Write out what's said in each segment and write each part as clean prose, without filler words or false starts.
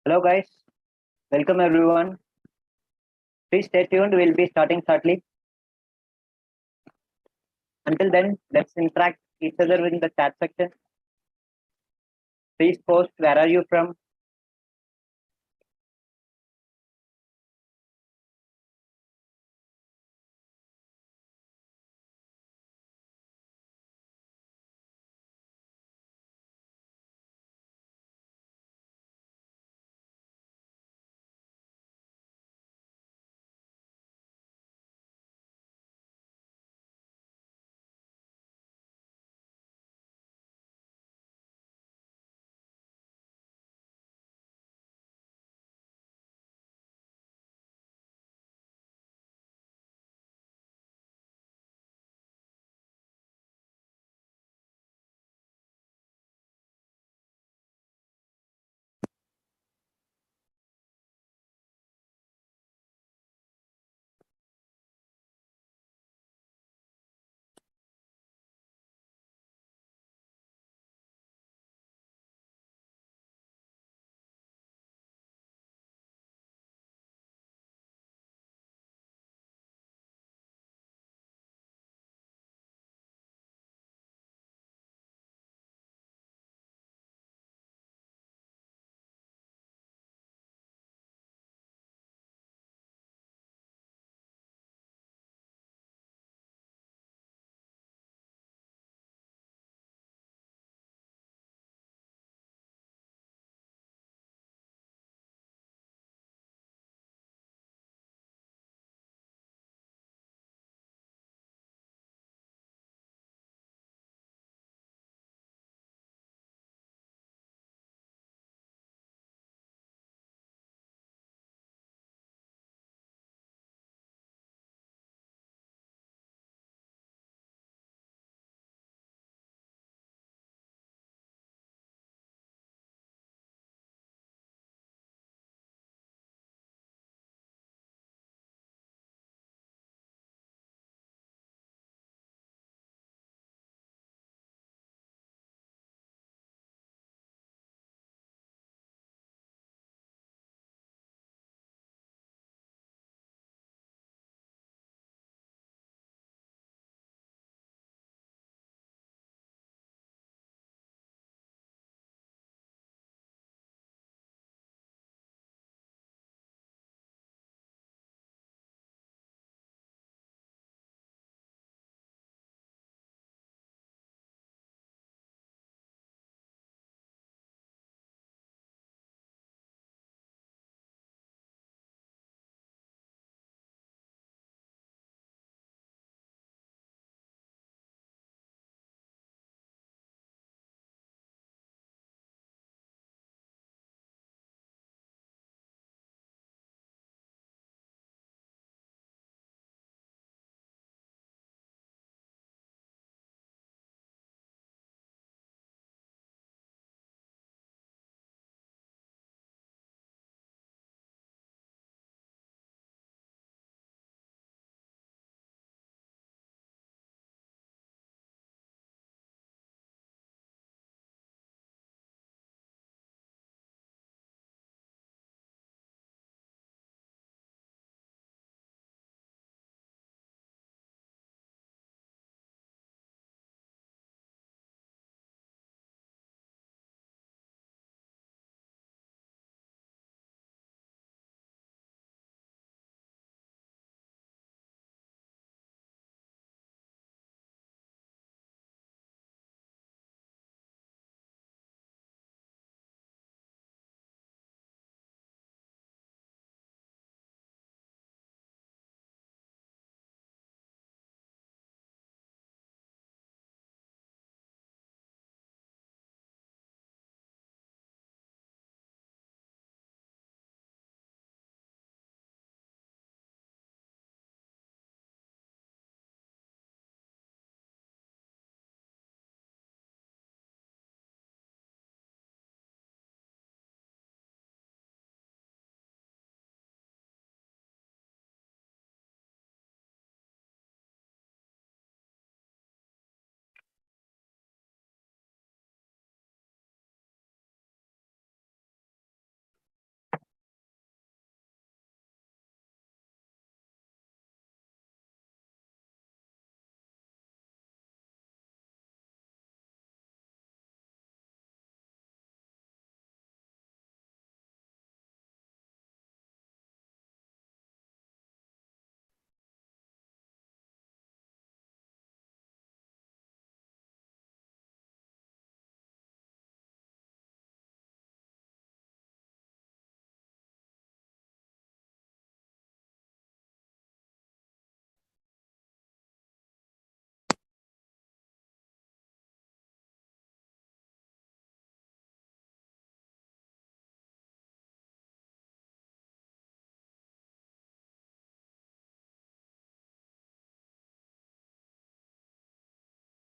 Hello, guys. Welcome, everyone. Please stay tuned. We'll be starting shortly. Until then, let's interact each other in the chat section. Please post where are you from,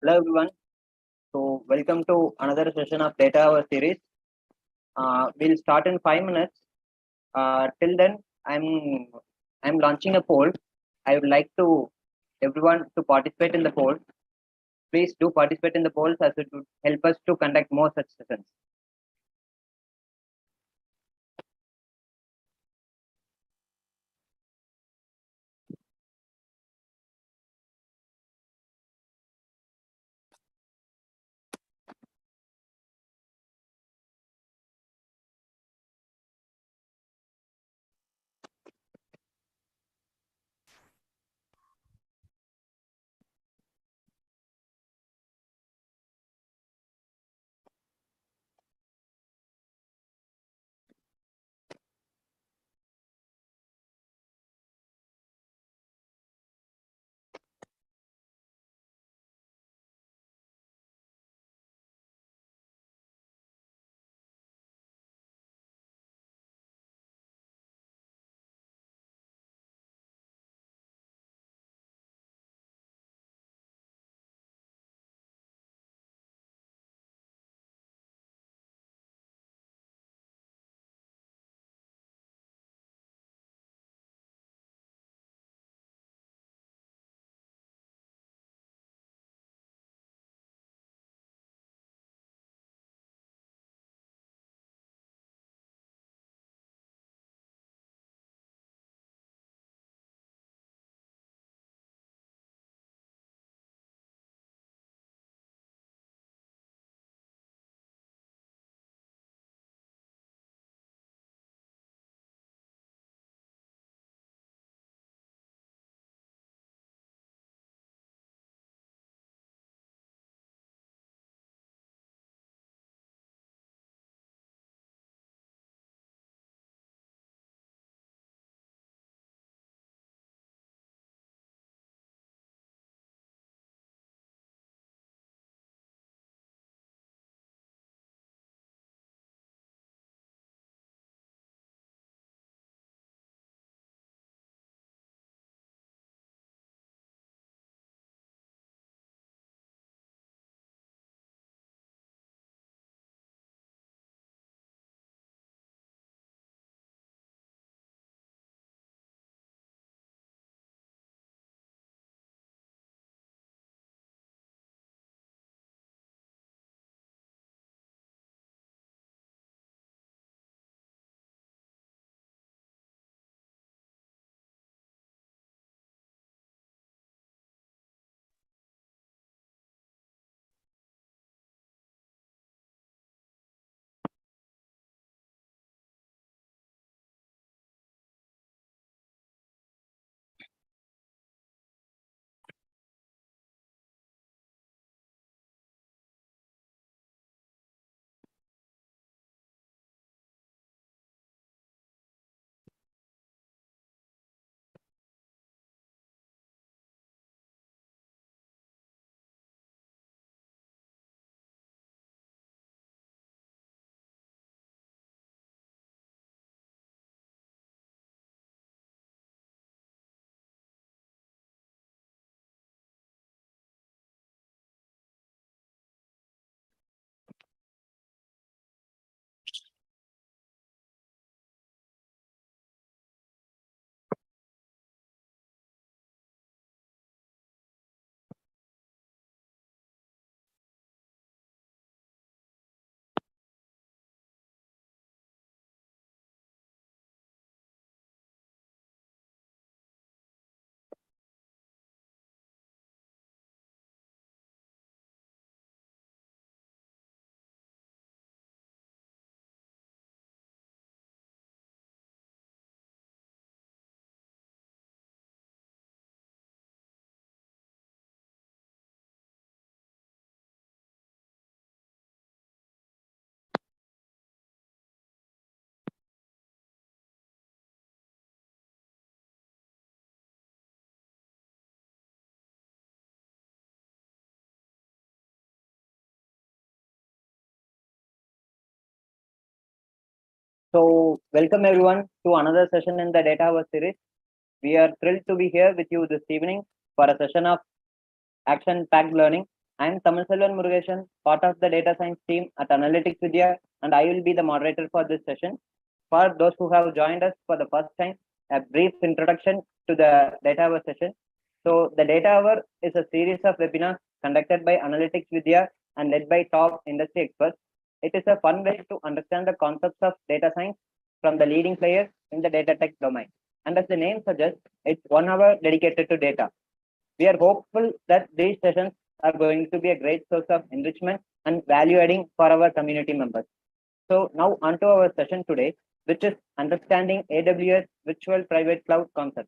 Hello everyone. So welcome to another session of DataHour series. We'll start in 5 minutes. Till then, I'm launching a poll. I would like to everyone to participate in the poll. Please do participate in the polls as it would help us to conduct more such sessions. So welcome everyone to another session in the DataHour series. We are thrilled to be here with you this evening for a session of action-packed learning. I am Tamiselvan Murugesan, part of the data science team at Analytics Vidhya, and I will be the moderator for this session. For those who have joined us for the first time, a brief introduction to the DataHour session. So, the DataHour is a series of webinars conducted by Analytics Vidhya and led by top industry experts. It is a fun way to understand the concepts of data science from the leading players in the data tech domain. And as the name suggests, it's 1 hour dedicated to data. We are hopeful that these sessions are going to be a great source of enrichment and value adding for our community members. So now onto our session today, which is understanding AWS Virtual Private Cloud concept.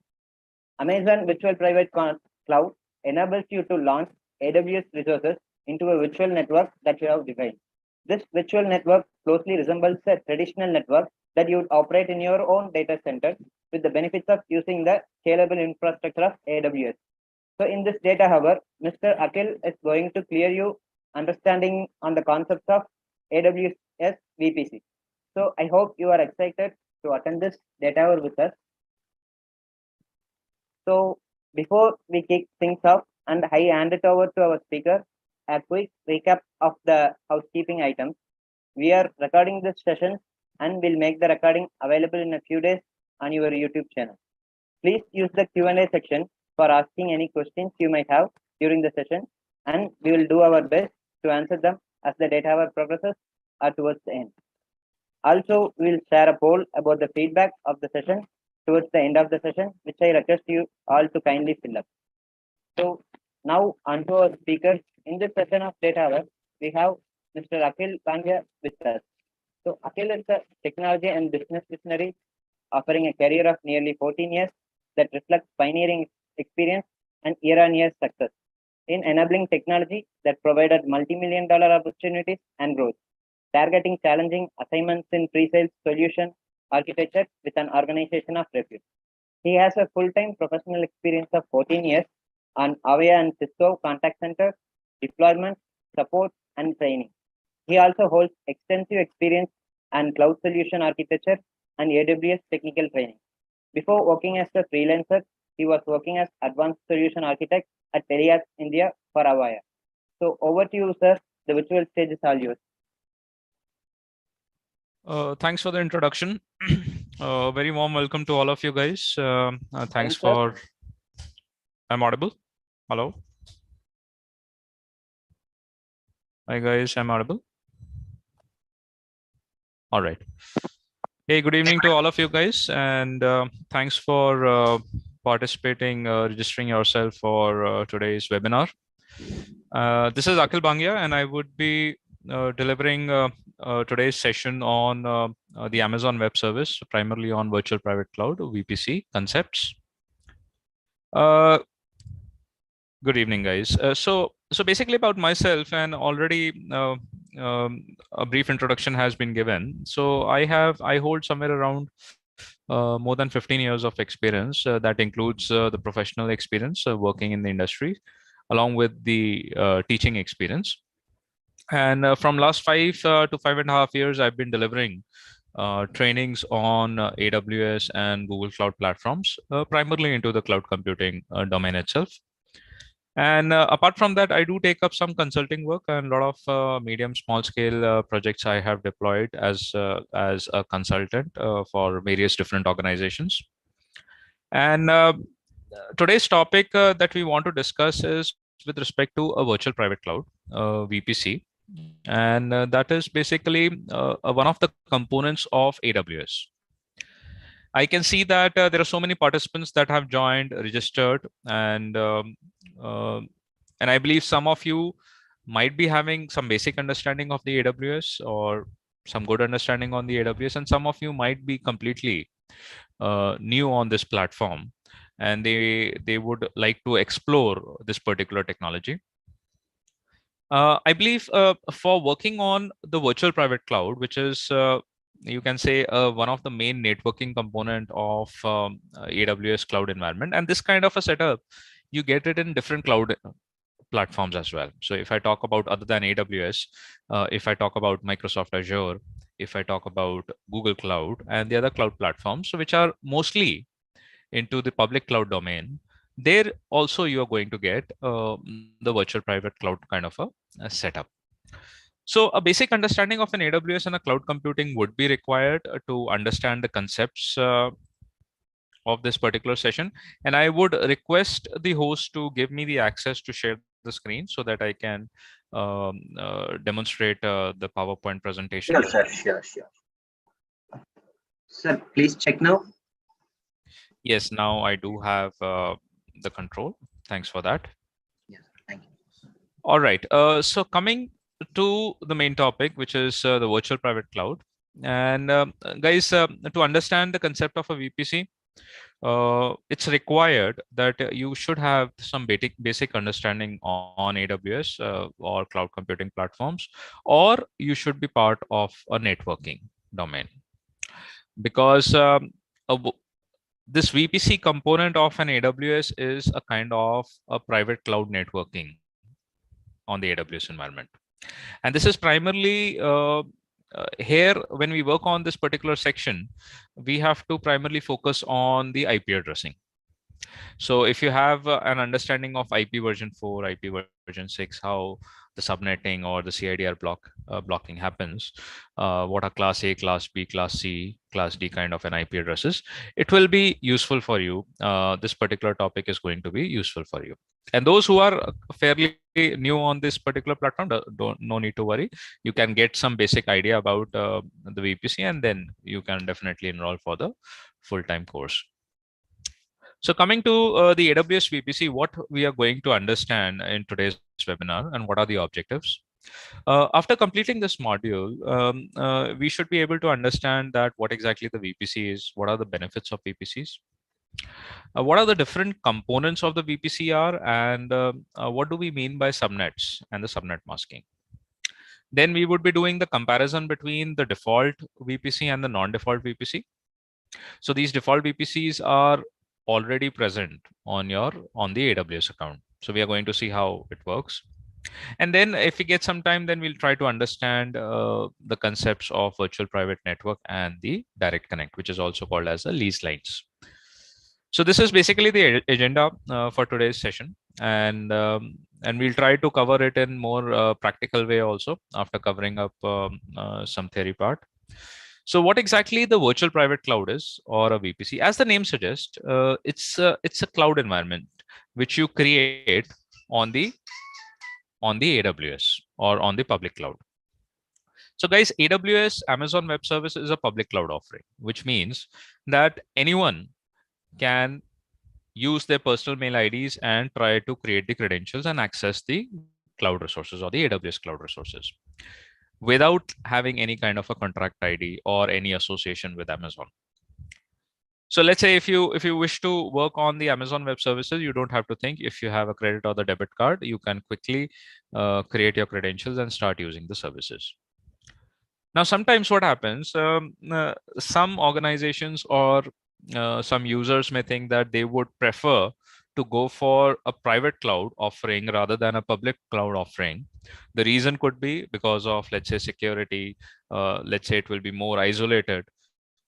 Amazon Virtual Private Cloud enables you to launch AWS resources into a virtual network that you have defined. This virtual network closely resembles a traditional network that you would operate in your own data center with the benefits of using the scalable infrastructure of AWS. So in this DataHour, Mr. Akhil is going to clear you understanding on the concepts of AWS VPC. So I hope you are excited to attend this DataHour with us. So before we kick things off and I hand it over to our speaker, a quick recap of the housekeeping items. We are recording this session and will make the recording available in a few days on your YouTube channel. Please use the Q&A section for asking any questions you might have during the session, and we will do our best to answer them as the DataHour progresses or towards the end. Also, we will share a poll about the feedback of the session towards the end of the session, which I request you all to kindly fill up. So now onto our speakers. In this session of DataHour, we have Mr. Akhil Pandya with us. So Akhil is a technology and business visionary offering a career of nearly 14 years that reflects pioneering experience and year-on-year success in enabling technology that provided multi-million-dollar opportunities and growth, targeting challenging assignments in pre-sales solution architecture with an organization of repute. He has a full-time professional experience of 14 years on Avaya and Cisco contact center, deployment, support, and training. He also holds extensive experience on cloud solution architecture and AWS technical training. Before working as a freelancer, he was working as advanced solution architect at Telias India for Avaya. So over to you, sir. The virtual stage is all yours. Thanks for the introduction. Very warm welcome to all of you guys. Thanks for. I'm audible. Hello. Hi guys, I'm audible. All right. Hey, good evening to all of you guys, and thanks for participating, registering yourself for today's webinar. This is Akhil Bangya, and I would be delivering today's session on the Amazon Web Service, primarily on Virtual Private Cloud, VPC concepts. Good evening, guys. So basically about myself, and already a brief introduction has been given. So I hold somewhere around more than 15 years of experience. That includes the professional experience working in the industry, along with the teaching experience. And from last 5 to 5.5 years, I've been delivering trainings on AWS and Google Cloud platforms, primarily into the cloud computing domain itself. And apart from that, I do take up some consulting work and a lot of medium, small scale projects I have deployed as a consultant for various different organizations. And today's topic that we want to discuss is with respect to a virtual private cloud, VPC. And that is basically one of the components of AWS. I can see that there are so many participants that have joined, registered, and I believe some of you might be having some basic understanding of the AWS or some good understanding on the AWS, and some of you might be completely new on this platform, and they would like to explore this particular technology. I believe for working on the virtual private cloud, which is you can say one of the main networking component of AWS cloud environment, and this kind of a setup, you get it in different cloud platforms as well. So if I talk about other than AWS, if I talk about Microsoft Azure, if I talk about Google Cloud and the other cloud platforms, which are mostly into the public cloud domain, There also you are going to get the virtual private cloud kind of a setup. So a basic understanding of an AWS and a cloud computing would be required to understand the concepts of this particular session. And I would request the host to give me the access to share the screen so that I can demonstrate the PowerPoint presentation. Sure, sir. Sure. Sir, please check now. Yes, now I do have the control. Thanks for that. Yes, thank you. All right. So coming to the main topic, which is the virtual private cloud. And guys, to understand the concept of a VPC, it's required that you should have some basic understanding on AWS or cloud computing platforms, or you should be part of a networking domain. Because this VPC component of an AWS is a kind of a private cloud networking on the AWS environment. And this is primarily here, when we work on this particular section, we have to primarily focus on the IP addressing. So if you have an understanding of IP version 4, IP version 6, how the subnetting or the CIDR blocking happens, what are class A, class B, class C, class D kind of an IP addresses, it will be useful for you. This particular topic is going to be useful for you. And those who are fairly new on this particular platform, no need to worry. You can get some basic idea about the VPC, and then you can definitely enroll for the full-time course. So coming to the AWS VPC, what we are going to understand in today's webinar and what are the objectives. After completing this module, we should be able to understand that what exactly the VPC is, what are the benefits of VPCs, what are the different components of the VPC are, and what do we mean by subnets and the subnet masking. Then we would be doing the comparison between the default VPC and the non-default VPC. So these default VPCs are already present on the AWS account. So we are going to see how it works. And then if we get some time, then we'll try to understand the concepts of virtual private network and the direct connect, which is also called as the lease lines. So this is basically the agenda for today's session. And we'll try to cover it in more practical way also after covering up some theory part. So what exactly the virtual private cloud is, or a VPC? As the name suggests, it's a cloud environment which you create on the AWS or on the public cloud. So guys, AWS Amazon Web Service is a public cloud offering, which means that anyone can use their personal mail IDs and try to create the credentials and access the cloud resources or the AWS cloud resources without having any kind of a contract ID or any association with Amazon. So let's say if you wish to work on the Amazon Web Services, you don't have to think. If you have a credit or the debit card, you can quickly create your credentials and start using the services. Now, sometimes what happens, some organizations or some users may think that they would prefer to go for a private cloud offering rather than a public cloud offering. The reason could be because of, let's say, security. Let's say it will be more isolated.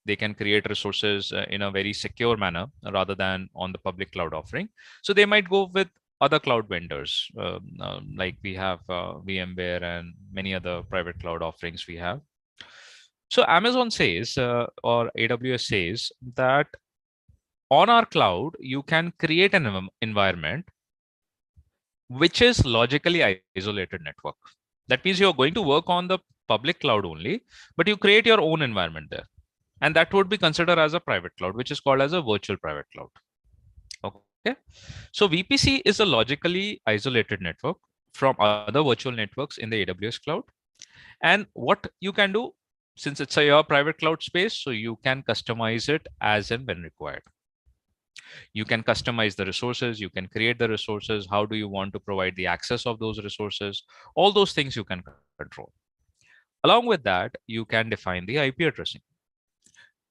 They can create resources in a very secure manner rather than on the public cloud offering. So they might go with other cloud vendors, like we have VMware and many other private cloud offerings we have. So Amazon says, or AWS says, that on our cloud, you can create an environment which is logically isolated network. That means you're going to work on the public cloud only, but you create your own environment there. And that would be considered as a private cloud, which is called as a virtual private cloud. Okay. So VPC is a logically isolated network from other virtual networks in the AWS cloud. And what you can do, since it's your private cloud space, so you can customize it as and when required. You can customize the resources, you can create the resources, how do you want to provide the access of those resources, all those things you can control. Along with that, you can define the IP addressing.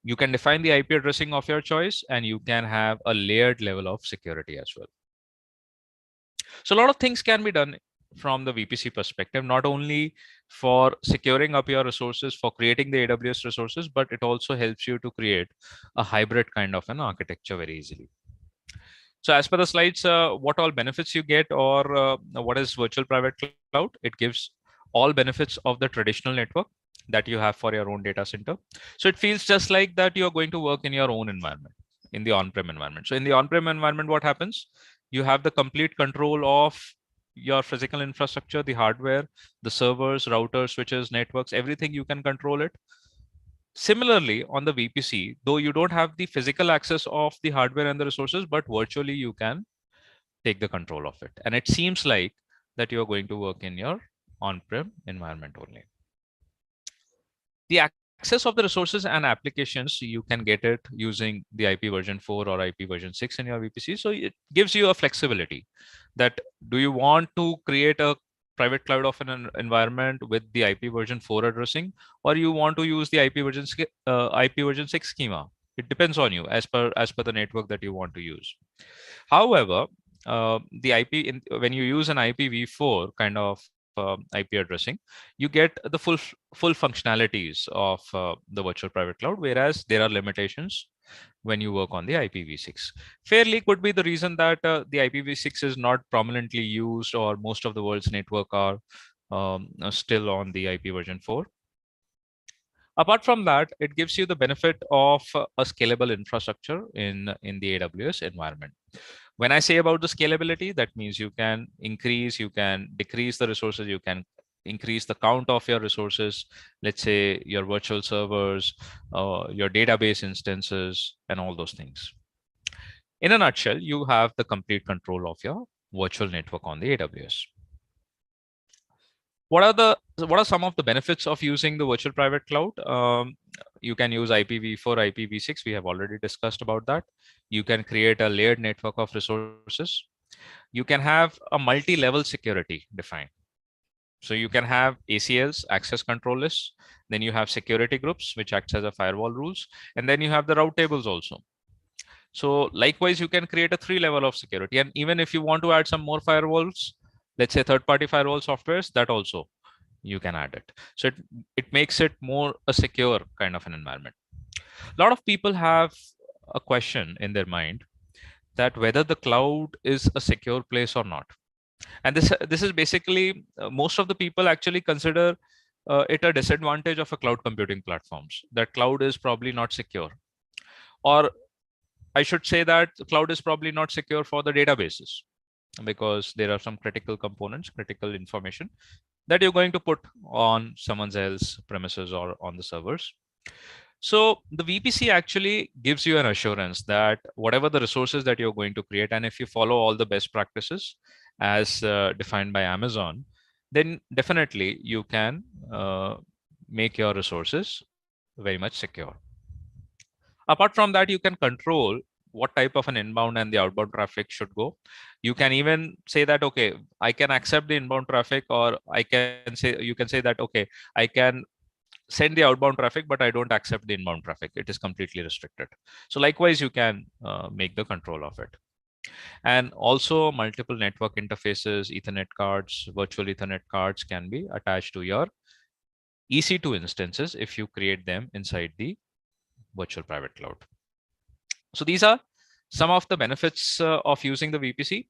You can define the IP addressing of your choice, and you can have a layered level of security as well. So a lot of things can be done from the VPC perspective, not only for securing up your resources, for creating the AWS resources, but it also helps you to create a hybrid kind of an architecture very easily. So as per the slides, what all benefits you get, or what is virtual private cloud? It gives all benefits of the traditional network that you have for your own data center. So it feels just like that you are going to work in your own environment, in the on-prem environment. So in the on-prem environment, what happens? You have the complete control of your physical infrastructure, the hardware, the servers, routers, switches, networks, everything you can control it. Similarly, on the VPC, though you don't have the physical access of the hardware and the resources, but virtually you can take the control of it. And it seems like that you're going to work in your on-prem environment only. The access of the resources and applications, you can get it using the IP version 4 or IP version 6 in your VPC. So it gives you a flexibility that do you want to create a private cloud of an environment with the IP version 4 addressing, or you want to use the IP version 6 schema. It depends on you as per the network that you want to use. However, the when you use an IPv4 kind of IP addressing, you get the full functionalities of the virtual private cloud, whereas there are limitations when you work on the IPv6. Fairly could be the reason that the IPv6 is not prominently used, or most of the world's network are still on the IP version 4. Apart from that, it gives you the benefit of a scalable infrastructure in the AWS environment. When I say about the scalability, that means you can increase, you can decrease the resources, you can increase the count of your resources, let's say your virtual servers, your database instances, and all those things. In a nutshell, you have the complete control of your virtual network on the AWS. What are some of the benefits of using the virtual private cloud? You can use IPv4, IPv6. We have already discussed about that. You can create a layered network of resources. You can have a multi-level security defined. So you can have ACLs, access control lists. Then you have security groups, which acts as a firewall rules. And then you have the route tables also. So likewise, you can create a 3-level of security. And even if you want to add some more firewalls, let's say third-party firewall softwares, that also you can add it. So it makes it more a secure kind of an environment. A lot of people have a question in their mind that whether the cloud is a secure place or not. And this is basically most of the people actually consider it a disadvantage of a cloud computing platforms, that cloud is probably not secure. Or I should say that cloud is probably not secure for the databases, because there are some critical components, critical information that you're going to put on someone else's premises or on the servers. So the VPC actually gives you an assurance that whatever the resources that you're going to create, and if you follow all the best practices as defined by Amazon, then definitely you can make your resources very much secure. Apart from that, you can control what type of an inbound and the outbound traffic should go. You can even say that, okay, I can accept the inbound traffic, or you can say that, okay, I can send the outbound traffic, but I don't accept the inbound traffic. It is completely restricted. So likewise, you can make the control of it. And also multiple network interfaces, Ethernet cards, virtual Ethernet cards can be attached to your EC2 instances if you create them inside the virtual private cloud. So these are some of the benefits of using the VPC.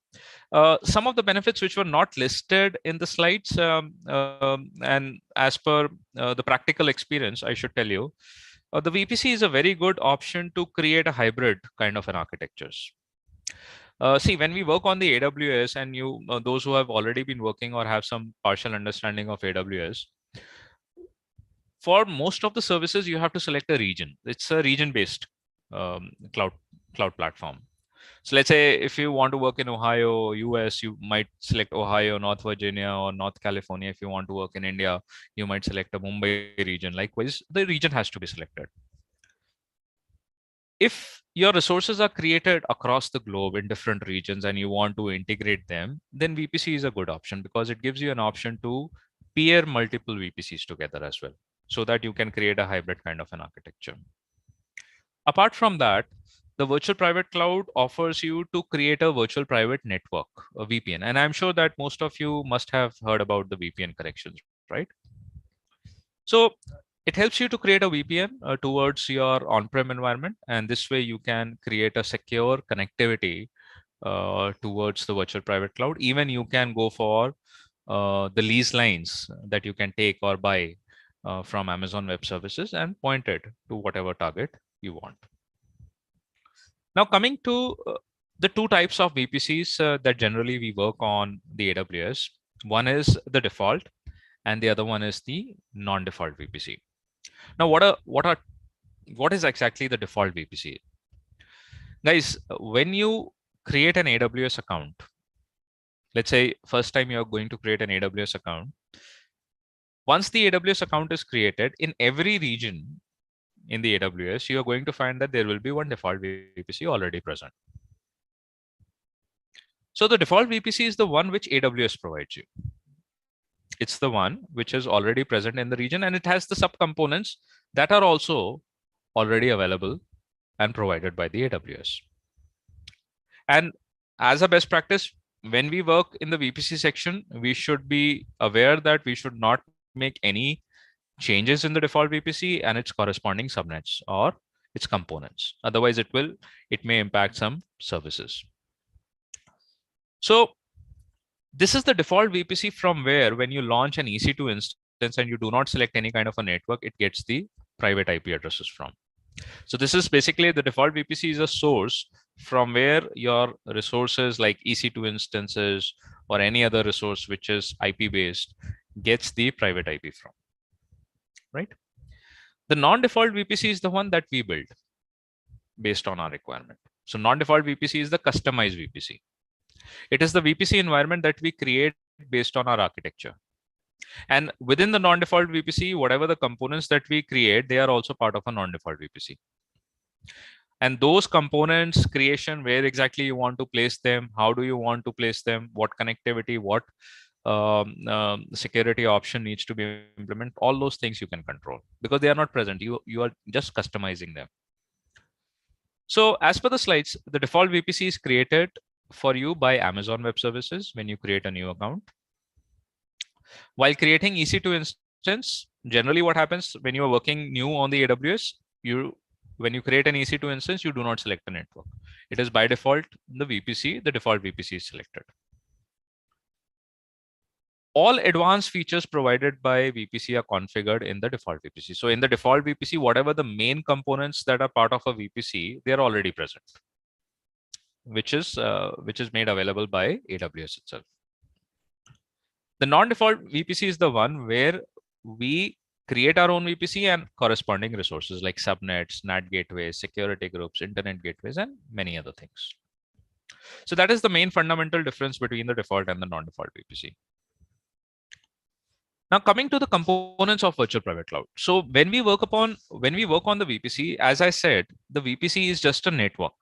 Some of the benefits which were not listed in the slides, and as per the practical experience, I should tell you, the VPC is a very good option to create a hybrid kind of an architectures. See, when we work on the AWS, and those who have already been working or have some partial understanding of AWS, for most of the services, you have to select a region. It's a region-based cloud platform. So let's say if you want to work in Ohio, US, you might select Ohio, North Virginia, or North California. If you want to work in India, you might select a Mumbai region. Likewise, the region has to be selected. If your resources are created across the globe in different regions and you want to integrate them, then VPC is a good option, because it gives you an option to peer multiple VPCs together as well, so that you can create a hybrid kind of an architecture. Apart from that, the virtual private cloud offers you to create a virtual private network, a VPN. And I'm sure that most of you must have heard about the VPN connections, right? So it helps you to create a VPN towards your on-prem environment. And this way you can create a secure connectivity towards the virtual private cloud. Even you can go for the lease lines that you can take or buy from Amazon Web Services and point it to whatever target you want. Now, coming to the two types of VPCs that generally we work on the AWS. One is the default, and the other one is the non-default VPC. Now, what is exactly the default VPC? Guys, when you create an AWS account, let's say first time you're going to create an AWS account, once the AWS account is created, in every region in the AWS, you are going to find that there will be one default VPC already present. So the default VPC is the one which AWS provides you. It's the one which is already present in the region, and it has the subcomponents that are also already available and provided by the AWS. And as a best practice, when we work in the VPC section, we should be aware that we should not make any changes in the default VPC and its corresponding subnets or its components. Otherwise, it may impact some services. So this is the default VPC from where, when you launch an EC2 instance and you do not select any kind of a network, it gets the private IP addresses from. So this is basically the default VPC is a source from where your resources like EC2 instances or any other resource which is IP based gets the private IP from, right? The non-default VPC is the one that we build based on our requirement. So non-default VPC is the customized VPC. It is the VPC environment that we create based on our architecture. And within the non-default VPC, whatever the components that we create, they are also part of a non-default VPC. And those components creation, where exactly you want to place them, how do you want to place them, what connectivity, what security option needs to be implemented, all those things you can control because they are not present. You are just customizing them. So as per the slides, the default VPC is created for you by Amazon Web Services when you create a new account. While creating EC2 instance, generally what happens when you are working new on the AWS, when you create an EC2 instance, you do not select a network. It is by default the VPC, the default VPC is selected. All advanced features provided by VPC are configured in the default VPC. So in the default VPC, whatever the main components that are part of a VPC, they are already present, which is made available by AWS itself. The non-default VPC is the one where we create our own VPC and corresponding resources like subnets, NAT gateways, security groups, internet gateways, and many other things. So that is the main fundamental difference between the default and the non-default VPC. Now coming to the components of virtual private cloud. So when we work on the VPC, as I said, the VPC is just a network.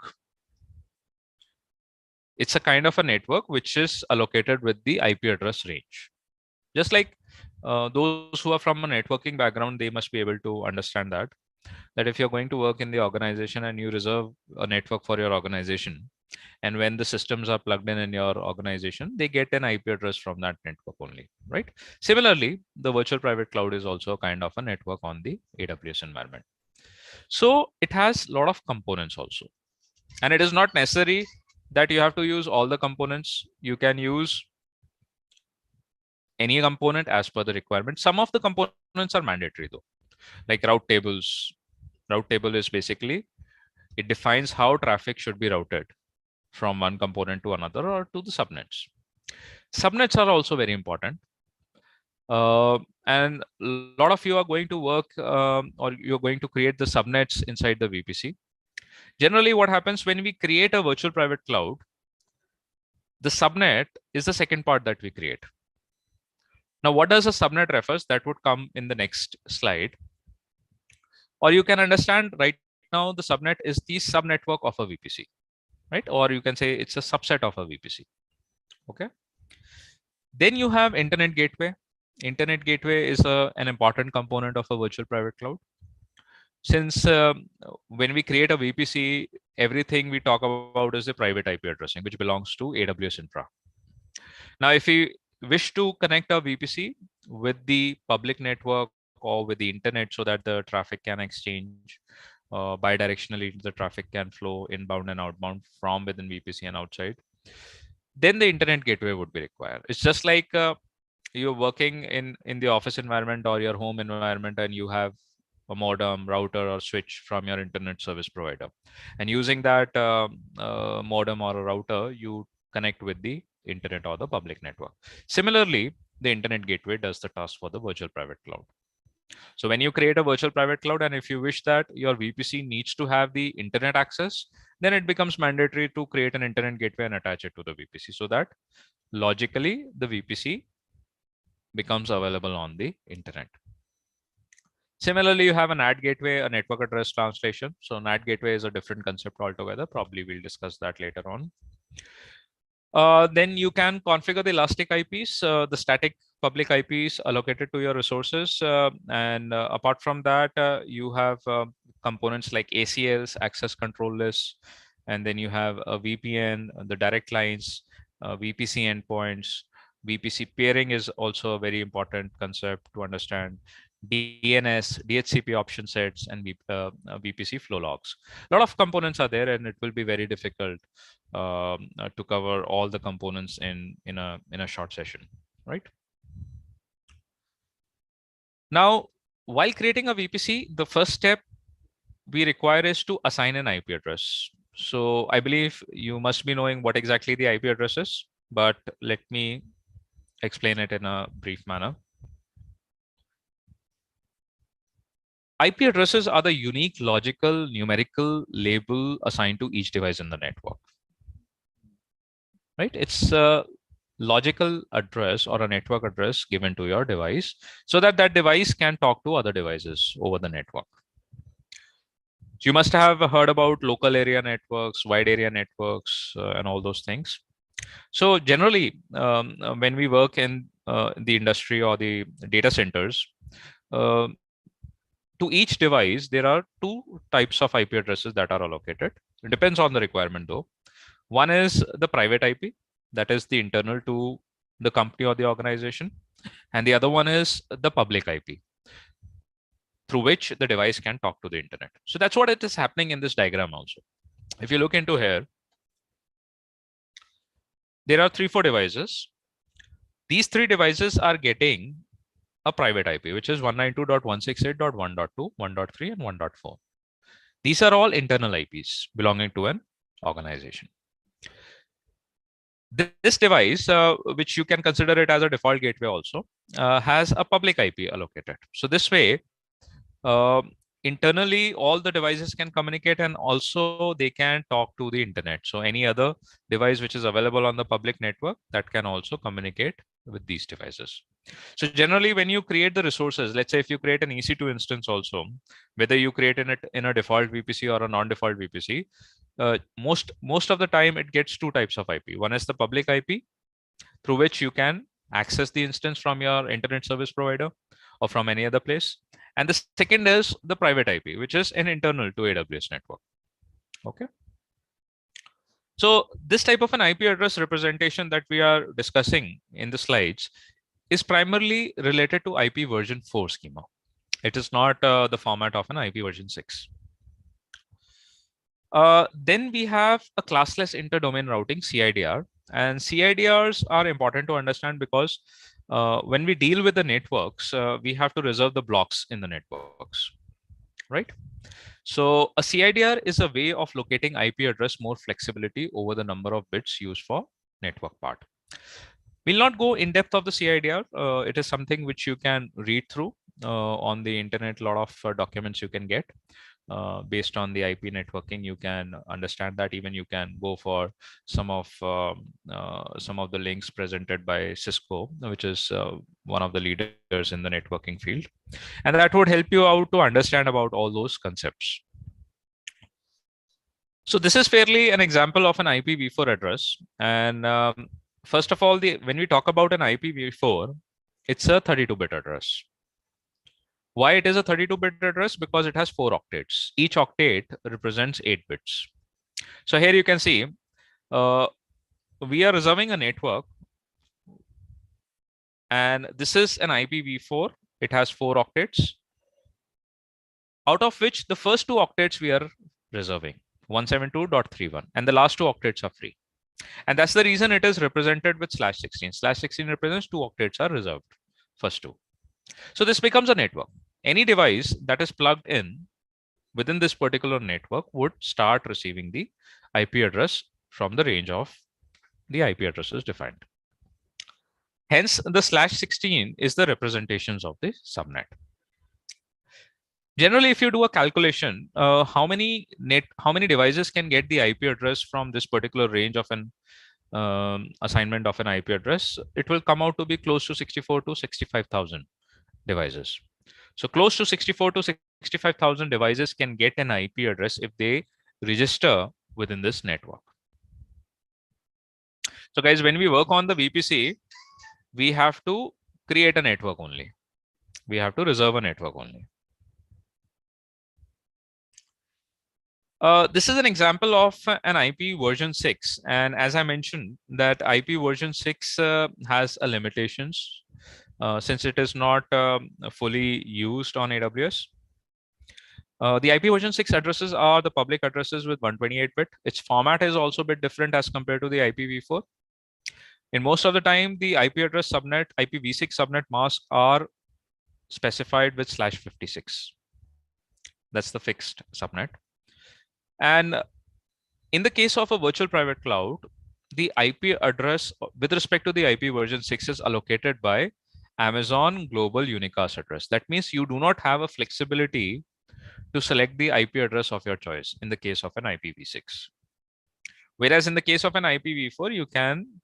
It's a kind of a network which is allocated with the IP address range. Just like those who are from a networking background, they must be able to understand that if you're going to work in the organization and you reserve a network for your organization, and when the systems are plugged in your organization, they get an IP address from that network only, right? Similarly, the virtual private cloud is also a kind of a network on the AWS environment. So it has a lot of components also. And it is not necessary that you have to use all the components. You can use any component as per the requirement. Some of the components are mandatory though, like route tables. Route table is basically, it defines how traffic should be routed from one component to another or to the subnets. Subnets are also very important. And a lot of you are going to work or you're going to create the subnets inside the VPC. Generally, what happens when we create a virtual private cloud, the subnet is the second part that we create. Now, what does a subnet refers? That would come in the next slide. Or you can understand right now the subnet is the subnetwork of a VPC, right? Or you can say it's a subset of a VPC. Okay. Then you have internet gateway. Internet gateway is an important component of a virtual private cloud. Since when we create a VPC, everything we talk about is the private IP addressing, which belongs to AWS infra. Now, if we wish to connect a VPC with the public network or with the internet so that the traffic can exchange bidirectionally, the traffic can flow inbound and outbound from within VPC and outside. then the internet gateway would be required. It's just like you're working in the office environment or your home environment, and you have a modem, router, or switch from your internet service provider, and using that modem or a router, you connect with the internet or the public network. Similarly, the internet gateway does the task for the virtual private cloud. So when you create a virtual private cloud, and if you wish that your VPC needs to have the internet access, then it becomes mandatory to create an internet gateway and attach it to the VPC, so that logically the VPC becomes available on the internet. Similarly, you have a NAT gateway, a network address translation. So NAT gateway is a different concept altogether. Probably we'll discuss that later on. Then you can configure the elastic IPs, the static public IPs allocated to your resources. And apart from that, you have components like ACLs, access control lists, and then you have a VPN, the direct lines, VPC endpoints. VPC pairing is also a very important concept to understand. DNS, DHCP option sets, and VPC flow logs. A lot of components are there, and it will be very difficult to cover all the components in a short session, right? Now, while creating a VPC, the first step we require is to assign an IP address. So I believe you must be knowing what exactly the IP address is, but let me explain it in a brief manner. IP addresses are the unique logical numerical label assigned to each device in the network. Right? It's a logical address or a network address given to your device so that that device can talk to other devices over the network. So you must have heard about local area networks, wide area networks, and all those things. So generally, when we work in the industry or the data centers, to each device, there are two types of IP addresses that are allocated. It depends on the requirement though. One is the private IP, that is the internal to the company or the organization. And the other one is the public IP, through which the device can talk to the internet. So that's what it is happening in this diagram also. If you look into here, there are 3-4 devices. These 3 devices are getting a private IP, which is 192.168.1.2, 1.3, and 1.4. These are all internal IPs belonging to an organization. This device, which you can consider it as a default gateway also, has a public IP allocated. So this way, internally, all the devices can communicate, and also they can talk to the internet. So any other device which is available on the public network, that can also communicate with these devices. So generally, when you create the resources, let's say if you create an EC2 instance also, whether you create it in a default VPC or a non-default VPC, most of the time it gets 2 types of IP. One is the public IP, through which you can access the instance from your internet service provider or from any other place. And the second is the private IP, which is an internal to AWS network. Okay. So this type of an IP address representation that we are discussing in the slides is primarily related to IP version 4 schema. It is not the format of an IP version 6. Then we have a classless interdomain routing, CIDR. And CIDRs are important to understand because when we deal with the networks, we have to reserve the blocks in the networks, right? So a CIDR is a way of locating IP address more flexibility over the number of bits used for network part. We'll not go in depth of the CIDR. It is something which you can read through on the internet. A lot of documents you can get based on the IP networking. You can understand that. Even you can go for some of the links presented by Cisco, which is one of the leaders in the networking field, and that would help you out to understand about all those concepts. So this is fairly an example of an IPv4 address. And first of all, when we talk about an IPv4, it's a 32-bit address. Why it is a 32-bit address? Because it has 4 octets. Each octet represents 8 bits. So here you can see, we are reserving a network, and this is an IPv4. It has 4 octets, out of which the first 2 octets we are reserving, 172.31, and the last 2 octets are free. And that's the reason it is represented with /16. /16 represents 2 octets are reserved, first 2. So this becomes a network. Any device that is plugged in within this particular network would start receiving the IP address from the range of the IP addresses defined. Hence, the /16 is the representations of the subnet. Generally, if you do a calculation, how many devices can get the IP address from this particular range of an assignment of an IP address, it will come out to be close to 64 to 65,000 devices. So close to 64 to 65,000 devices can get an IP address if they register within this network. So guys, when we work on the VPC, we have to create a network only. We have to reserve a network only. This is an example of an IP version 6. And as I mentioned, that IP version 6 has a limitations since it is not fully used on AWS. The IP version 6 addresses are the public addresses with 128-bit. Its format is also a bit different as compared to the IPv4. In most of the time, the IP address subnet, IPv6 subnet masks are specified with /56. That's the fixed subnet. And in the case of a virtual private cloud, the IP address with respect to the IP version 6 is allocated by Amazon Global Unicast address. That means you do not have a flexibility to select the IP address of your choice in the case of an IPv6. Whereas in the case of an IPv4, you can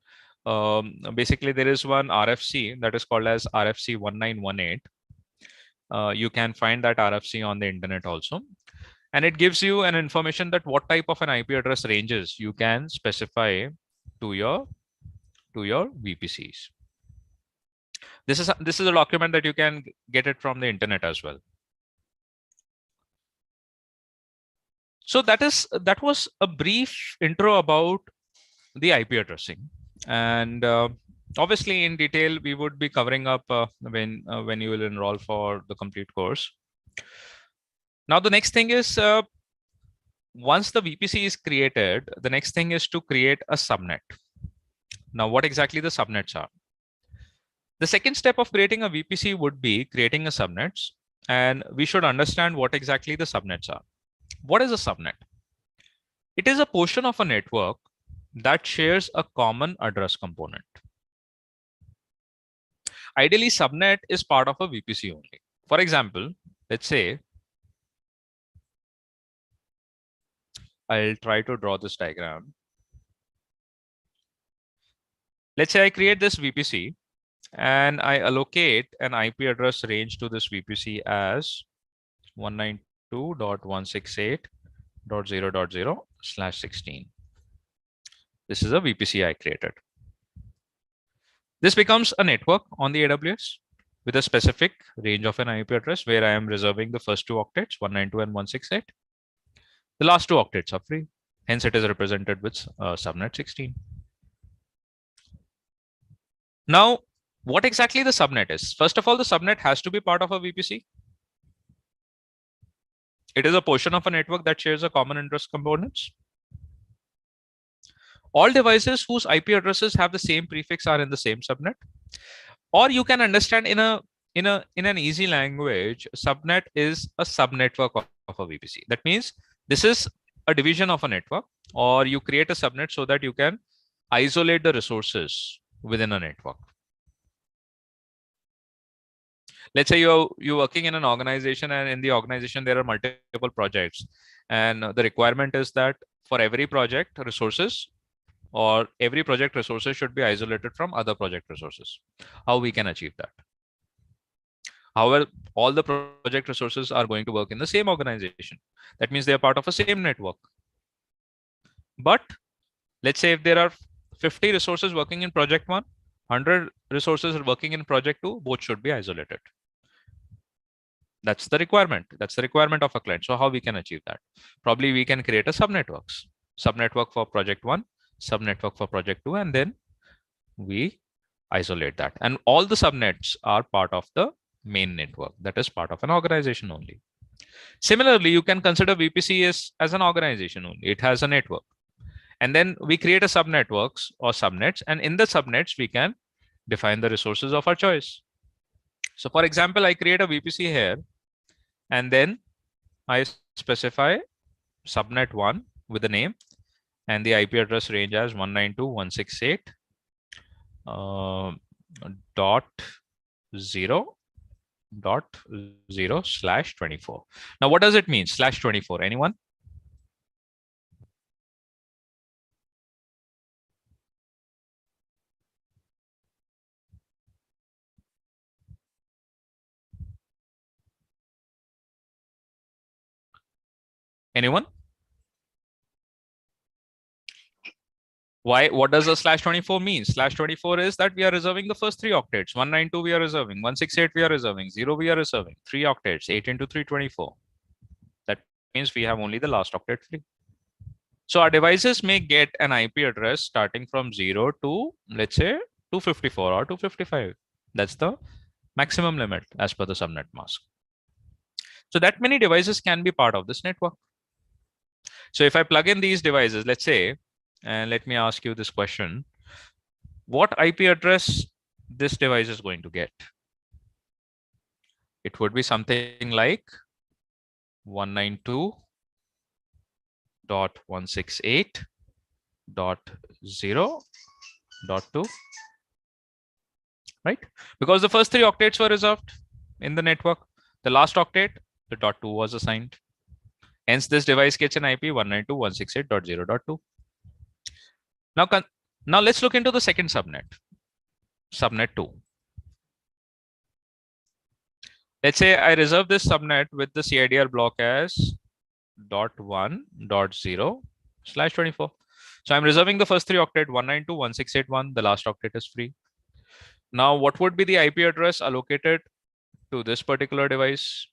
basically there is one RFC that is called as RFC 1918. You can find that RFC on the internet also. And it gives you an information that what type of an IP address ranges you can specify to your VPCs. This is a document that you can get it from the internet as well. So that was a brief intro about the IP addressing, and obviously in detail we would be covering up when you will enroll for the complete course. Now the next thing is once the VPC is created, the next thing is to create a subnet. Now what exactly the subnets are? The second step of creating a VPC would be creating a subnets, and we should understand what exactly the subnets are. What is a subnet? It is a portion of a network that shares a common address component. Ideally, subnet is part of a VPC only. For example, let's say I'll try to draw this diagram. Let's say I create this VPC and I allocate an IP address range to this VPC as 192.168.0.0/16. This is a VPC I created. This becomes a network on the AWS with a specific range of an IP address where I am reserving the first 2 octets, 192 and 168. The last 2 octets are free. Hence, it is represented with subnet 16. Now, what exactly the subnet is? First of all, the subnet has to be part of a VPC. It is a portion of a network that shares a common address components. All devices whose IP addresses have the same prefix are in the same subnet. Or you can understand in an easy language, subnet is a subnetwork of a VPC. That means this is a division of a network, or you create a subnet so that you can isolate the resources within a network. Let's say you're working in an organization, and in the organization there are multiple projects, and the requirement is that for every project resources should be isolated from other project resources. How we can achieve that? However, all the project resources are going to work in the same organization. That means they are part of a same network. But let's say if there are 50 resources working in project 1, 100 resources are working in project 2, both should be isolated. That's the requirement. That's the requirement of a client. So how we can achieve that? Probably we can create a subnetwork for project 1, subnetwork for project 2, and then we isolate that. And all the subnets are part of the main network that is part of an organization only. Similarly, you can consider VPC as an organization only. It has a network. And then we create a subnetworks or subnets, and in the subnets we can define the resources of our choice. So for example, I create a VPC here, and then I specify subnet 1 with the name and the IP address range as 192.168 dot 0.0/24. Now, what does it mean? /24. Anyone? Anyone? Why? What does a /24 mean? /24 is that we are reserving the first 3 octets. 192 we are reserving, 168 we are reserving, 0 we are reserving, 3 octets, 8 into 3, 24. That means we have only the last octet free. So our devices may get an IP address starting from 0 to, let's say, 254 or 255. That's the maximum limit as per the subnet mask. So that many devices can be part of this network. So if I plug in these devices, let's say, and let me ask you this question, what IP address this device is going to get? It would be something like 192.168.0.2, right? Because the first 3 octets were reserved in the network. The last octet, the .2 was assigned. Hence, this device gets an IP 192.168.0.2. Now let's look into the second subnet, subnet 2. Let's say I reserve this subnet with the CIDR block as .1.0/24. So I'm reserving the first 3 octet, 192.168.1. The last octet is free. Now, what would be the IP address allocated to this particular device?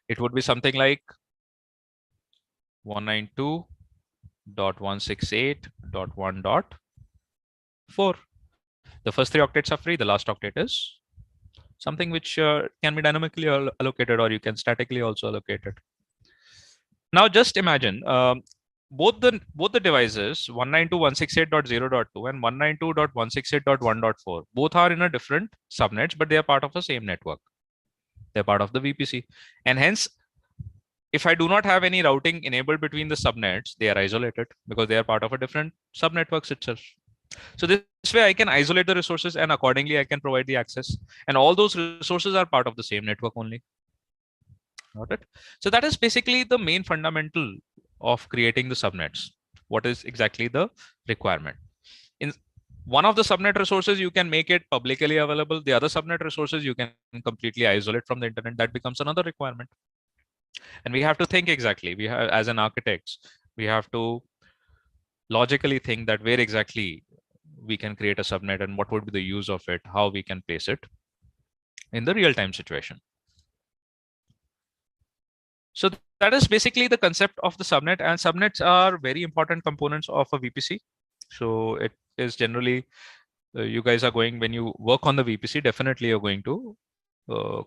It would be something like 192.168.1.4. The first 3 octets are free. The last octet is something which can be dynamically allocated, or you can statically also allocate it. Now, just imagine both the devices 192.168.0.2 and 192.168.1.4 both are in a different subnets, but they are part of the same network. They're part of the VPC, and hence, if I do not have any routing enabled between the subnets, they are isolated because they are part of a different subnetworks itself. So this way I can isolate the resources, and accordingly I can provide the access, and all those resources are part of the same network only. Got it? So that is basically the main fundamental of creating the subnets. What is exactly the requirement? In one of the subnet resources, you can make it publicly available. The other subnet resources you can completely isolate from the internet. That becomes another requirement. And we have to think exactly. We have, as an architects, we have to logically think that where exactly we can create a subnet and what would be the use of it, how we can place it in the real-time situation. So that is basically the concept of the subnet, and subnets are very important components of a VPC. So it is generally, you guys are going, when you work on the VPC, definitely you're going to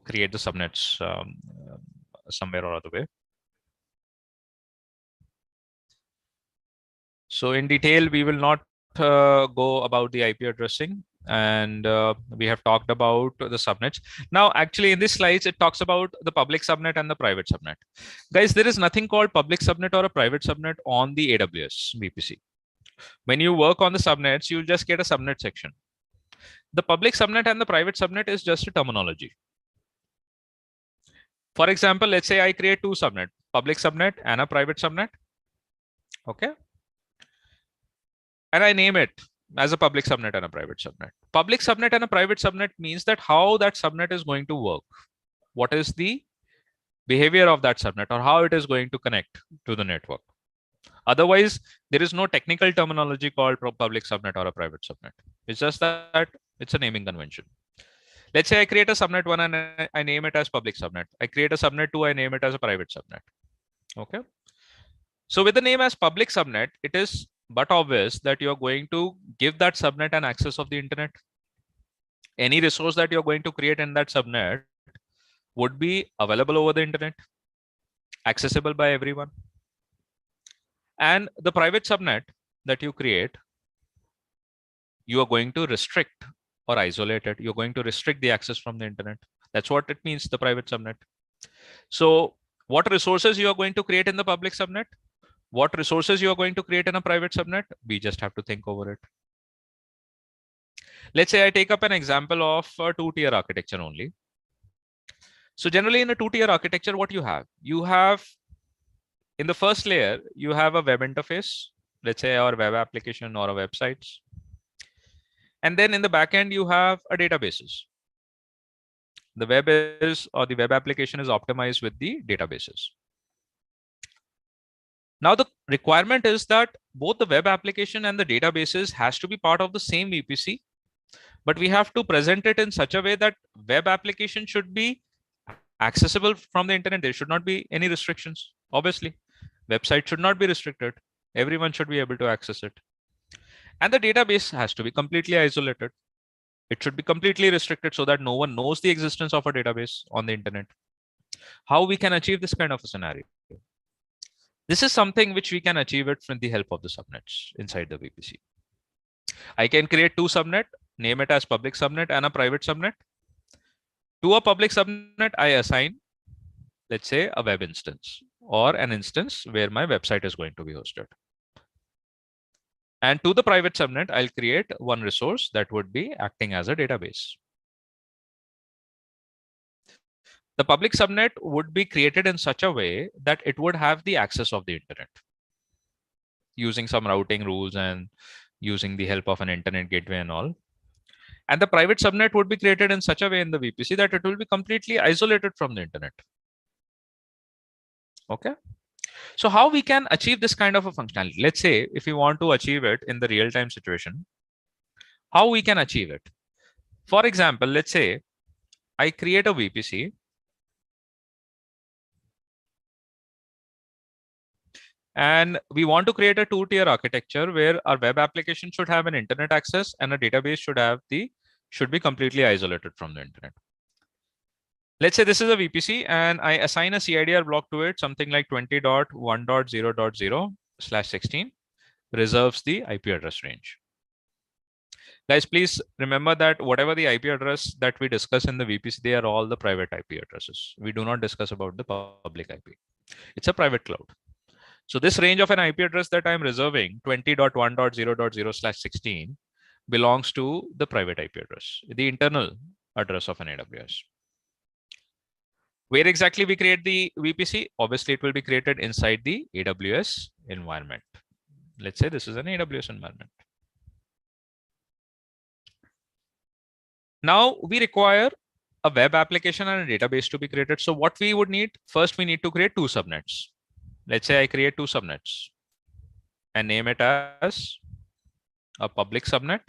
create the subnets somewhere or other way. So in detail, we will not go about the IP addressing, and we have talked about the subnets. Now, actually, in this slides, it talks about the public subnet and the private subnet. Guys, there is nothing called public subnet or a private subnet on the AWS VPC. When you work on the subnets, you'll just get a subnet section. The public subnet and the private subnet is just a terminology. For example, let's say I create 2 subnets, public subnet and a private subnet. Okay. And I name it as a public subnet and a private subnet. Public subnet and a private subnet means that how that subnet is going to work. What is the behavior of that subnet, or how it is going to connect to the network. Otherwise, there is no technical terminology called public subnet or a private subnet. It's just that it's a naming convention. Let's say I create a subnet 1 and I name it as public subnet. I create a subnet 2, I name it as a private subnet. Okay. So with the name as public subnet, it is but obvious that you're going to give that subnet an access of the internet. Any resource that you're going to create in that subnet would be available over the internet. accessible by everyone. And the private subnet that you create, you are going to restrict or isolate it. You're going to restrict the access from the internet. That's what it means, the private subnet. So what resources you are going to create in the public subnet? What resources you are going to create in a private subnet? We just have to think over it. Let's say I take up an example of a two-tier architecture only. So generally in a two-tier architecture, what you have in the first layer, you have a web interface, let's say our web application or a websites. And then in the backend, you have a databases. The web is, or the web application is optimized with the databases. Now the requirement is that both the web application and the databases has to be part of the same VPC, but we have to present it in such a way that web application should be accessible from the internet. There should not be any restrictions. Obviously, website should not be restricted. Everyone should be able to access it. And the database has to be completely isolated. It should be completely restricted so that no one knows the existence of a database on the internet. How we can achieve this kind of a scenario? This is something which we can achieve it with the help of the subnets inside the VPC. I can create two subnet, name it as public subnet and a private subnet. To a public subnet, I assign, let's say, a web instance or an instance where my website is going to be hosted. And to the private subnet, I'll create one resource that would be acting as a database. The public subnet would be created in such a way that it would have the access of the internet using some routing rules and using the help of an internet gateway and all. And the private subnet would be created in such a way in the VPC that it will be completely isolated from the internet. Okay. So how we can achieve this kind of a functionality? Let's say if we want to achieve it in the real-time situation, how we can achieve it? For example, let's say I create a VPC and we want to create a two-tier architecture where our web application should have an internet access and a database should be completely isolated from the internet. Let's say this is a VPC and I assign a CIDR block to it, something like 20.1.0.0/16 reserves the IP address range. Guys, please remember that whatever the IP address that we discuss in the VPC, they are all the private IP addresses. We do not discuss about the public IP. It's a private cloud. So this range of an IP address that I'm reserving, 20.1.0.0/16, belongs to the private IP address, the internal address of an AWS. Where exactly we create the VPC? Obviously, it will be created inside the AWS environment. Let's say this is an AWS environment. Now we require a web application and a database to be created. So what we would need, first we need to create two subnets. Let's say I create two subnets and name it as a public subnet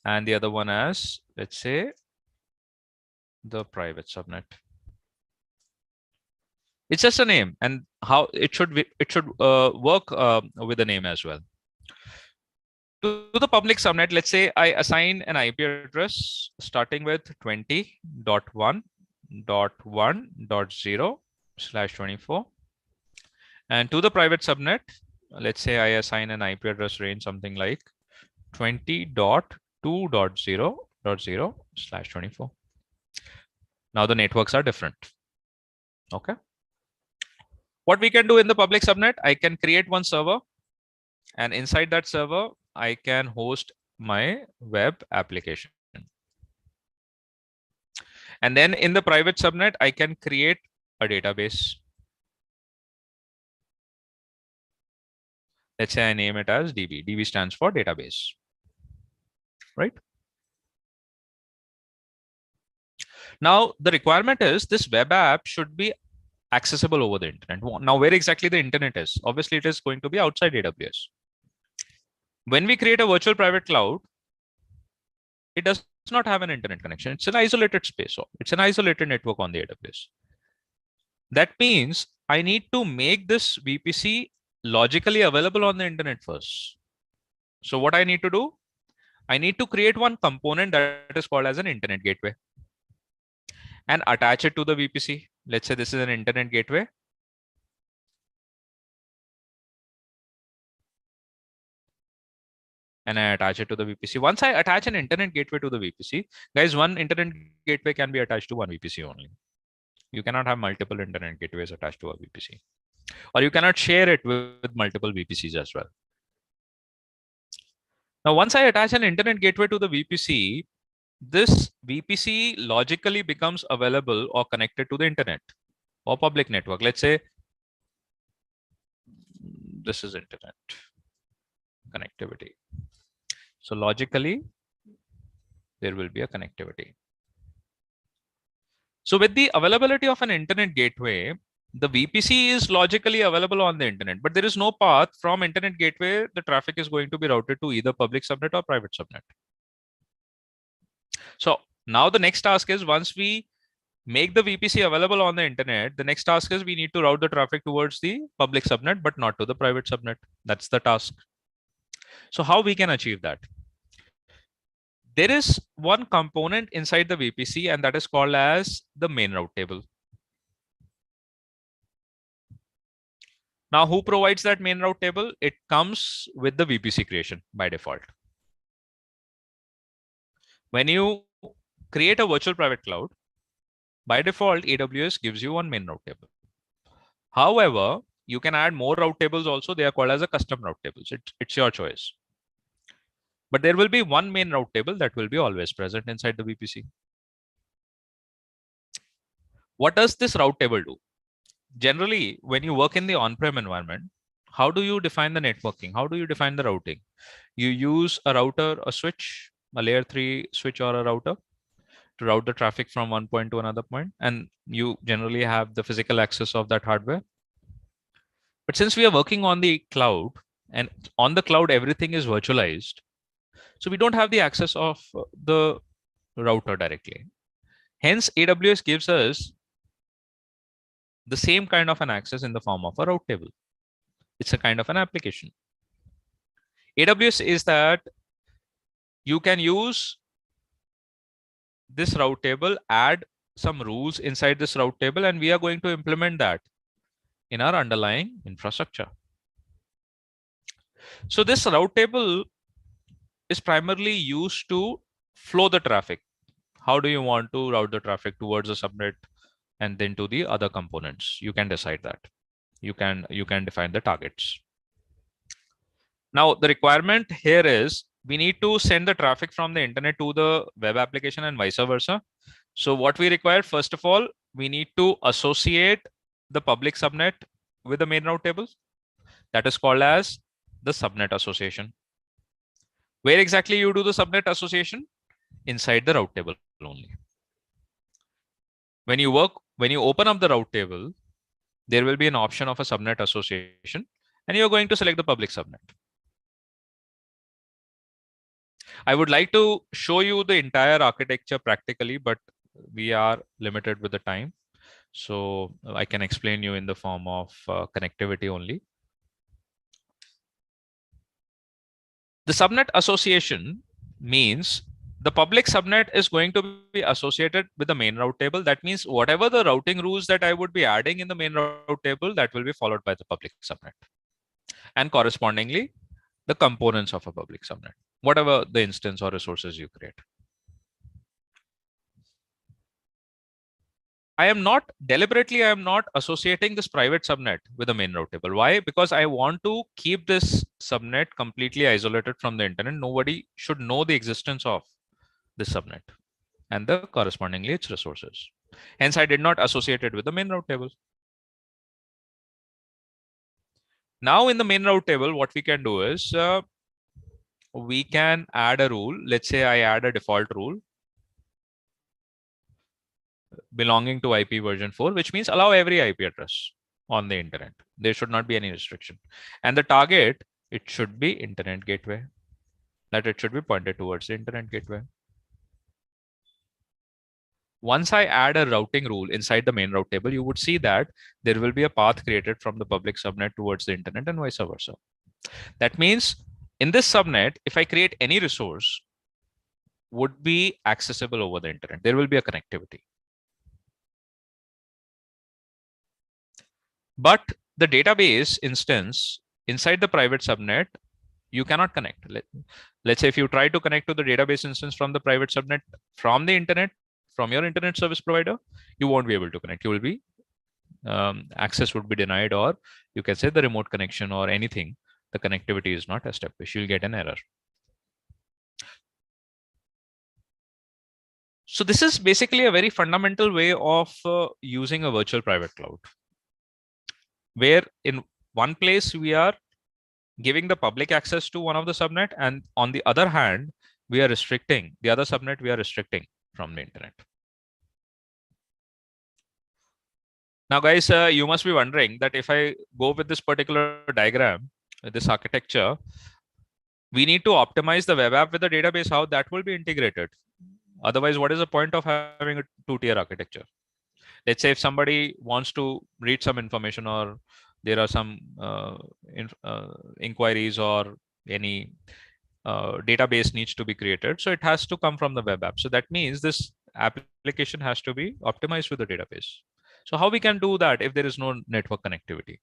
and the other one as, let's say, the private subnet. It's just a name, and how it should work with the name as well. To the public subnet, let's say I assign an IP address starting with 20.1.1.0/24. And to the private subnet, let's say I assign an IP address range something like 20.2.0.0/24. Now the networks are different. Okay. What we can do in the public subnet, I can create one server, and inside that server, I can host my web application. And then in the private subnet, I can create a database. Let's say I name it as DB. DB stands for database, right? Now, the requirement is this web app should be accessible over the internet. Now, where exactly the internet is? Obviously, it is going to be outside AWS. When we create a virtual private cloud, it does not have an internet connection. It's an isolated space. It's an isolated network on the AWS. That means I need to make this VPC logically available on the internet first. So what I need to do? I need to create one component that is called as an internet gateway. and attach it to the VPC. Let's say this is an internet gateway. And I attach it to the VPC. Once I attach an internet gateway to the VPC, guys, one internet gateway can be attached to one VPC only. You cannot have multiple internet gateways attached to a VPC, or you cannot share it with multiple VPCs as well. Now, once I attach an internet gateway to the VPC, this VPC logically becomes available or connected to the internet or public network. Let's say this is internet connectivity. So logically, there will be a connectivity. So with the availability of an internet gateway, the VPC is logically available on the internet, but there is no path from internet gateway. The traffic is going to be routed to either public subnet or private subnet. So now the next task is, once we make the VPC available on the internet, the next task is we need to route the traffic towards the public subnet, but not to the private subnet. That's the task. So how we can achieve that? There is one component inside the VPC, and that is called as the main route table. Now, who provides that main route table? It comes with the VPC creation by default. When you create a virtual private cloud, by default, AWS gives you one main route table. However, you can add more route tables also. They are called as a custom route tables. It's your choice. But there will be one main route table that will be always present inside the VPC. What does this route table do? Generally, when you work in the on-prem environment, how do you define the networking? How do you define the routing? You use a router, a switch, a layer 3 switch or a router to route the traffic from one point to another point. And you generally have the physical access of that hardware. But since we are working on the cloud, and on the cloud, everything is virtualized, so we don't have the access of the router directly. Hence, AWS gives us the same kind of an access in the form of a route table. It's a kind of an application. AWS is that you can use this route table, add some rules inside this route table, and we are going to implement that in our underlying infrastructure. So this route table is primarily used to flow the traffic. How do you want to route the traffic towards a subnet and then to the other components? You can decide that. You can define the targets. Now, the requirement here is we need to send the traffic from the internet to the web application and vice versa. So what we require, first of all, we need to associate the public subnet with the main route table. That is called as the subnet association. Where exactly you do the subnet association? Inside the route table only. When you open up the route table, there will be an option of a subnet association, and you're going to select the public subnet. I would like to show you the entire architecture practically, but we are limited with the time. So I can explain you in the form of connectivity only. The subnet association means the public subnet is going to be associated with the main route table. That means whatever the routing rules that I would be adding in the main route table, that will be followed by the public subnet. And correspondingly, the components of a public subnet, whatever the instance or resources you create. I am not associating this private subnet with the main route table. Why? Because I want to keep this subnet completely isolated from the internet. Nobody should know the existence of this subnet and the correspondingly its resources. Hence, I did not associate it with the main route table. Now, in the main route table, what we can do is we can add a rule. Let's say I add a default rule belonging to IP version 4, which means allow every IP address on the internet. There should not be any restriction. And the target, it should be internet gateway, that it should be pointed towards the internet gateway. Once I add a routing rule inside the main route table, you would see that there will be a path created from the public subnet towards the internet and vice versa. That means in this subnet, if I create any resource, would be accessible over the internet. There will be a connectivity. But the database instance inside the private subnet, you cannot connect. Let's say if you try to connect to the database instance from the private subnet from the internet, from your internet service provider, you won't be able to connect. You will be access would be denied, or you can say the remote connection or anything. The connectivity is not established. You'll get an error. So this is basically a very fundamental way of using a virtual private cloud, where in one place we are giving the public access to one of the subnet, and on the other hand, we are restricting the other subnet. We are restricting from the internet. Now, guys, you must be wondering that if I go with this particular diagram, with this architecture, we need to optimize the web app with the database. How that will be integrated? Otherwise, what is the point of having a two-tier architecture? Let's say if somebody wants to read some information, or there are some inquiries, or any database needs to be created. So it has to come from the web app. So that means this application has to be optimized with the database. So how we can do that if there is no network connectivity?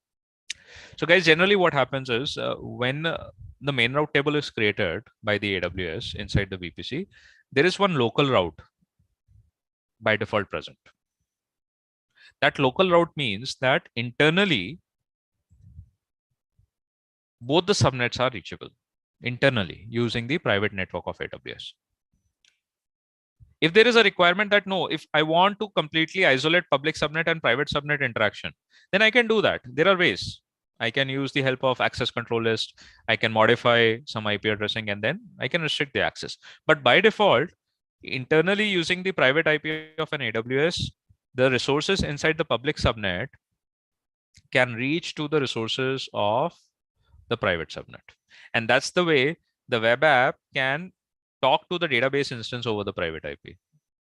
So guys, generally what happens is when the main route table is created by the AWS inside the VPC, there is one local route by default present. That local route means that internally, both the subnets are reachable internally using the private network of AWS. If there is a requirement that no, if I want to completely isolate public subnet and private subnet interaction, then I can do that. There are ways. I can use the help of access control list. I can modify some IP addressing, and then I can restrict the access. But by default, internally using the private IP of an AWS, the resources inside the public subnet can reach to the resources of the private subnet. And that's the way the web app can talk to the database instance over the private IP.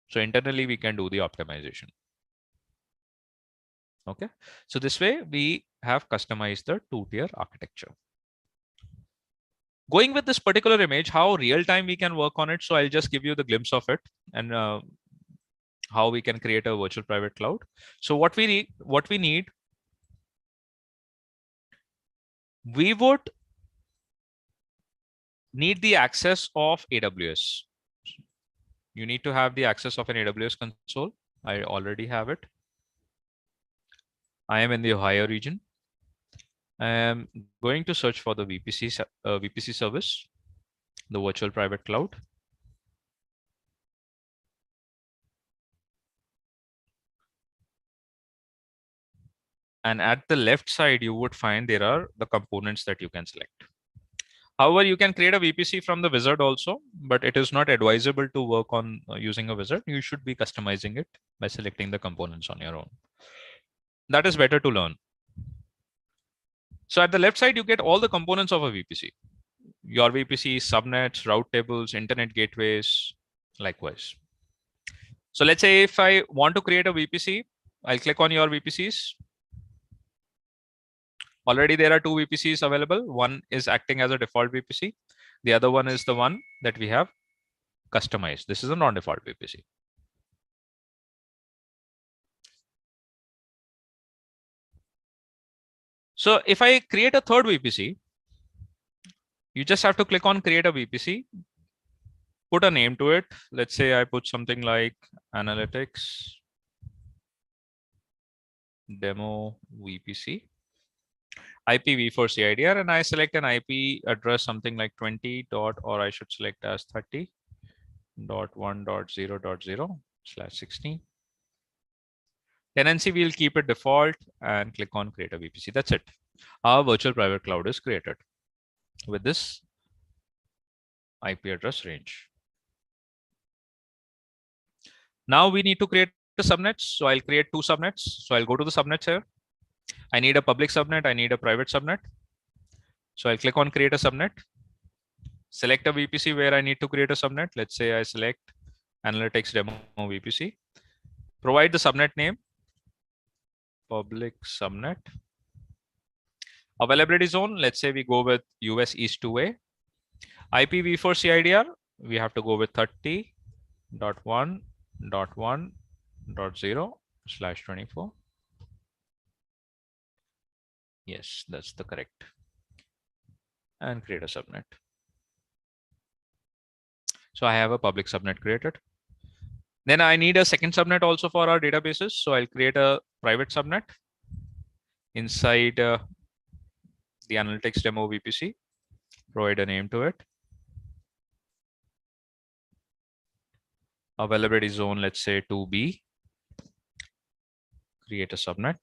So internally, we can do the optimization. Okay. So this way, we have customized the two-tier architecture. Going with this particular image, how real time we can work on it. So I'll just give you the glimpse of it, and how we can create a virtual private cloud. So what we need, we would need the access of AWS. You need to have the access of an AWS console. I already have it. I am in the Ohio region. I am going to search for the VPC service, the virtual private cloud. And at the left side, you would find there are the components that you can select. However, you can create a VPC from the wizard also, but it is not advisable to work on using a wizard. You should be customizing it by selecting the components on your own. That is better to learn. So at the left side, you get all the components of a VPC. Your VPC, subnets, route tables, internet gateways, likewise. So let's say if I want to create a VPC, I'll click on your VPCs. Already there are two VPCs available. One is acting as a default VPC. The other one is the one that we have customized. This is a non-default VPC. So if I create a third VPC, you just have to click on create a VPC, put a name to it. Let's say I put something like analytics demo VPC, IPv4 CIDR, and I select an IP address something like 20 dot, or I should select as 30.1.0.0/16. Tenancy, we'll keep it default and click on create a VPC. That's it. Our virtual private cloud is created with this IP address range. Now we need to create a subnet. So I'll create two subnets. So I'll go to the subnets here. I need a public subnet. I need a private subnet. So I'll click on create a subnet. Select a VPC where I need to create a subnet. Let's say I select analytics demo VPC. Provide the subnet name, public subnet. Availability zone, let's say we go with US East 2A. IPv4 CIDR, we have to go with 30.1.1.0/24. Yes, that's the correct. And create a subnet. So I have a public subnet created. Then I need a second subnet also for our databases. So I'll create a private subnet inside the analytics demo VPC, provide a name to it. Availability zone, let's say 2B, create a subnet.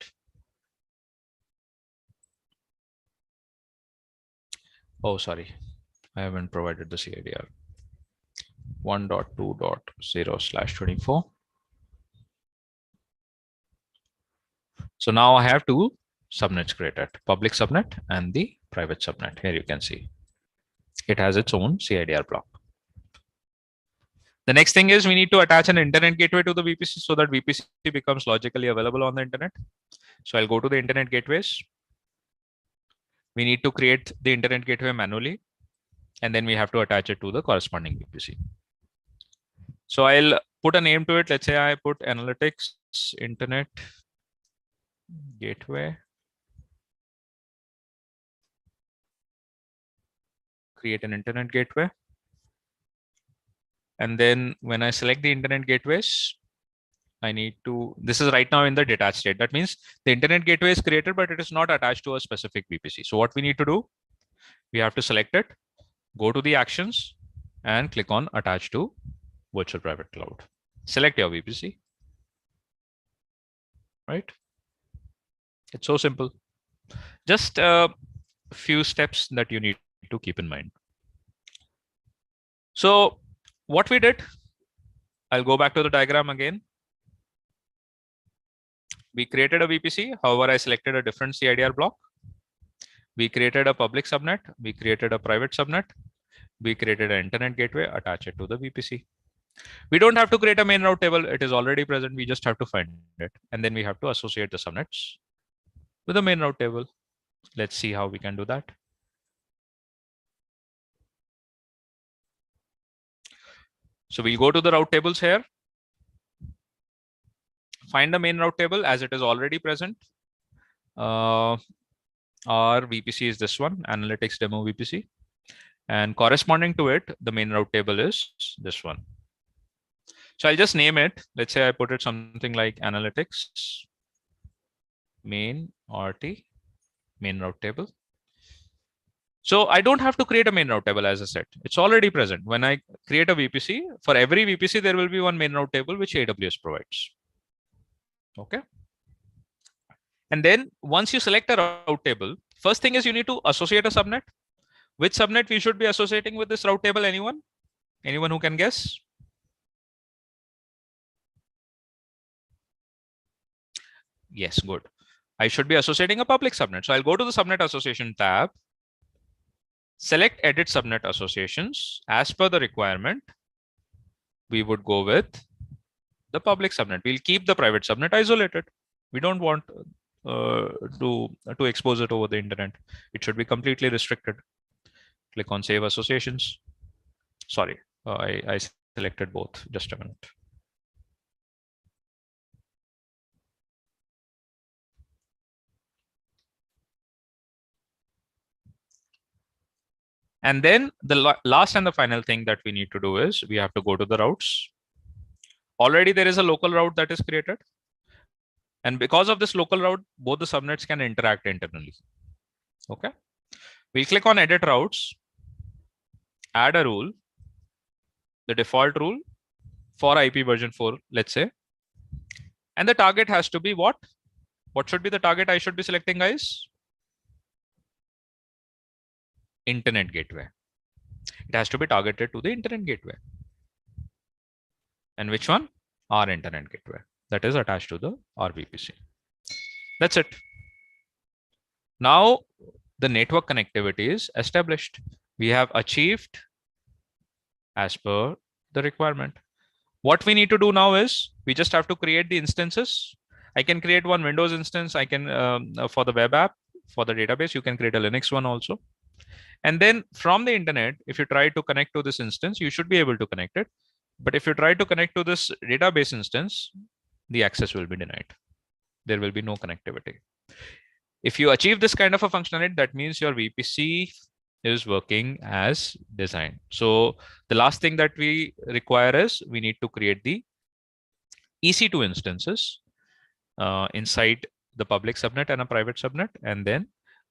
Oh, sorry, I haven't provided the CIDR. 1.2.0/24. So now I have two subnets created, public subnet and the private subnet. Here you can see it has its own CIDR block. The next thing is we need to attach an internet gateway to the VPC so that VPC becomes logically available on the internet. So I'll go to the internet gateways. We need to create the internet gateway manually, and then we have to attach it to the corresponding VPC. So I'll put a name to it. Let's say I put analytics internet gateway. Create an internet gateway. And then when I select the internet gateways, I need to, this is right now in the detached state. That means the internet gateway is created, but it is not attached to a specific VPC. So what we need to do, we have to select it, go to the actions and click on attach to virtual private cloud. Select your VPC, right? It's so simple. Just a few steps that you need to keep in mind. So what we did, I'll go back to the diagram again. We created a VPC. However, I selected a different CIDR block. We created a public subnet. We created a private subnet. We created an internet gateway, attach it to the VPC. We don't have to create a main route table. It is already present. We just have to find it. And then we have to associate the subnets with the main route table. Let's see how we can do that. So we'll go to the route tables here. Find the main route table as it is already present. Our VPC is this one, analytics demo VPC. And corresponding to it, the main route table is this one. So I'll just name it. Let's say I put it something like analytics main RT main route table. So I don't have to create a main route table, as I said. It's already present. When I create a VPC, for every VPC, there will be one main route table which AWS provides. Okay. And then once you select a route table, first thing is you need to associate a subnet. Which subnet we should be associating with this route table? Anyone? Anyone who can guess? Yes, good. I should be associating a public subnet. So I'll go to the subnet association tab, select edit subnet associations. As per the requirement, we would go with the public subnet. We'll keep the private subnet isolated. We don't want to expose it over the internet. It should be completely restricted. Click on save associations. Sorry, I selected both. Just a minute. And then the last and the final thing that we need to do is we have to go to the routes. Already there is a local route that is created. And because of this local route, both the subnets can interact internally. Okay. We'll click on edit routes, add a rule, the default rule for IP version 4, let's say. And the target has to be what? What should be the target I should be selecting, guys? Internet gateway. It has to be targeted to the internet gateway. And which one? Our internet gateway that is attached to the RVPC. That's it. Now the network connectivity is established. We have achieved as per the requirement. What we need to do now is we just have to create the instances. I can create one Windows instance. I can for the web app, for the database, you can create a Linux one also. And then from the internet, if you try to connect to this instance, you should be able to connect it. But if you try to connect to this database instance, the access will be denied. There will be no connectivity. If you achieve this kind of a functionality, that means your VPC is working as designed. So the last thing that we require is we need to create the EC2 instances inside the public subnet and a private subnet, and then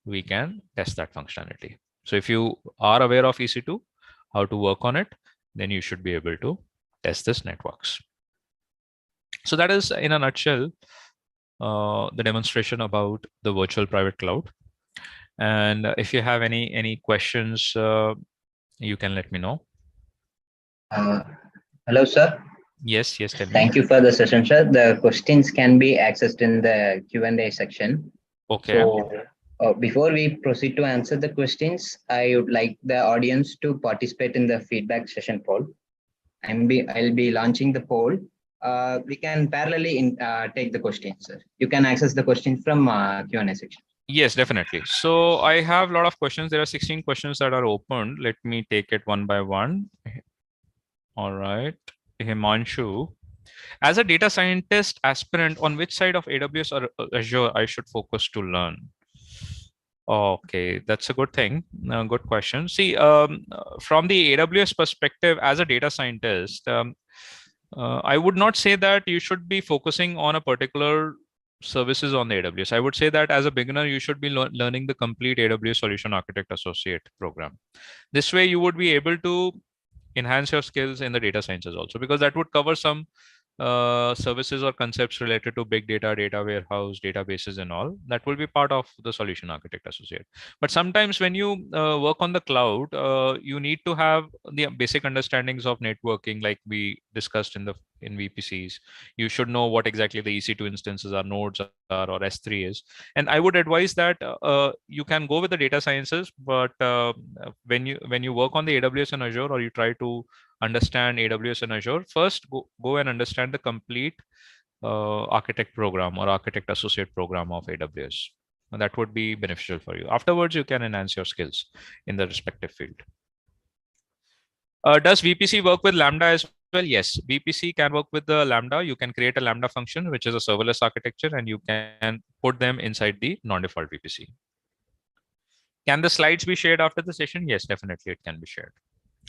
we can test that functionality. So if you are aware of EC2, how to work on it, then you should be able to test this networks. So that is in a nutshell the demonstration about the virtual private cloud. And if you have any questions, you can let me know. Hello, sir. Yes, tell me. Thank you for the session, sir. The questions can be accessed in the Q&A section. Okay. So before we proceed to answer the questions, I would like the audience to participate in the feedback session poll. I'll be launching the poll. We can parallelly take the questions, sir. You can access the questions from Q&A section. Yes, definitely. So I have a lot of questions. There are 16 questions that are open. Let me take it one by one. All right. Himanshu, as a data scientist aspirant, on which side of AWS or Azure I should focus to learn? Okay, that's a good thing. Good question. See, from the AWS perspective, as a data scientist, I would not say that you should be focusing on a particular services on the AWS. I would say that as a beginner, you should be learning the complete AWS Solution Architect Associate program. This way, you would be able to enhance your skills in the data sciences also, because that would cover some services or concepts related to big data, data warehouse, databases and all. That will be part of the Solution Architect Associate. But sometimes when you work on the cloud, you need to have the basic understandings of networking, like we discussed in VPCs. You should know what exactly the EC2 instances are, nodes are, or S3 is. And I would advise that you can go with the data sciences, but when you work on the AWS and Azure, or you try to understand AWS and Azure, first go and understand the complete architect program or architect associate program of AWS. And that would be beneficial for you. Afterwards, you can enhance your skills in the respective field. Does VPC work with Lambda as well? Yes, VPC can work with the Lambda. You can create a Lambda function, which is a serverless architecture, and you can put them inside the non-default VPC. Can the slides be shared after the session? Yes, definitely it can be shared.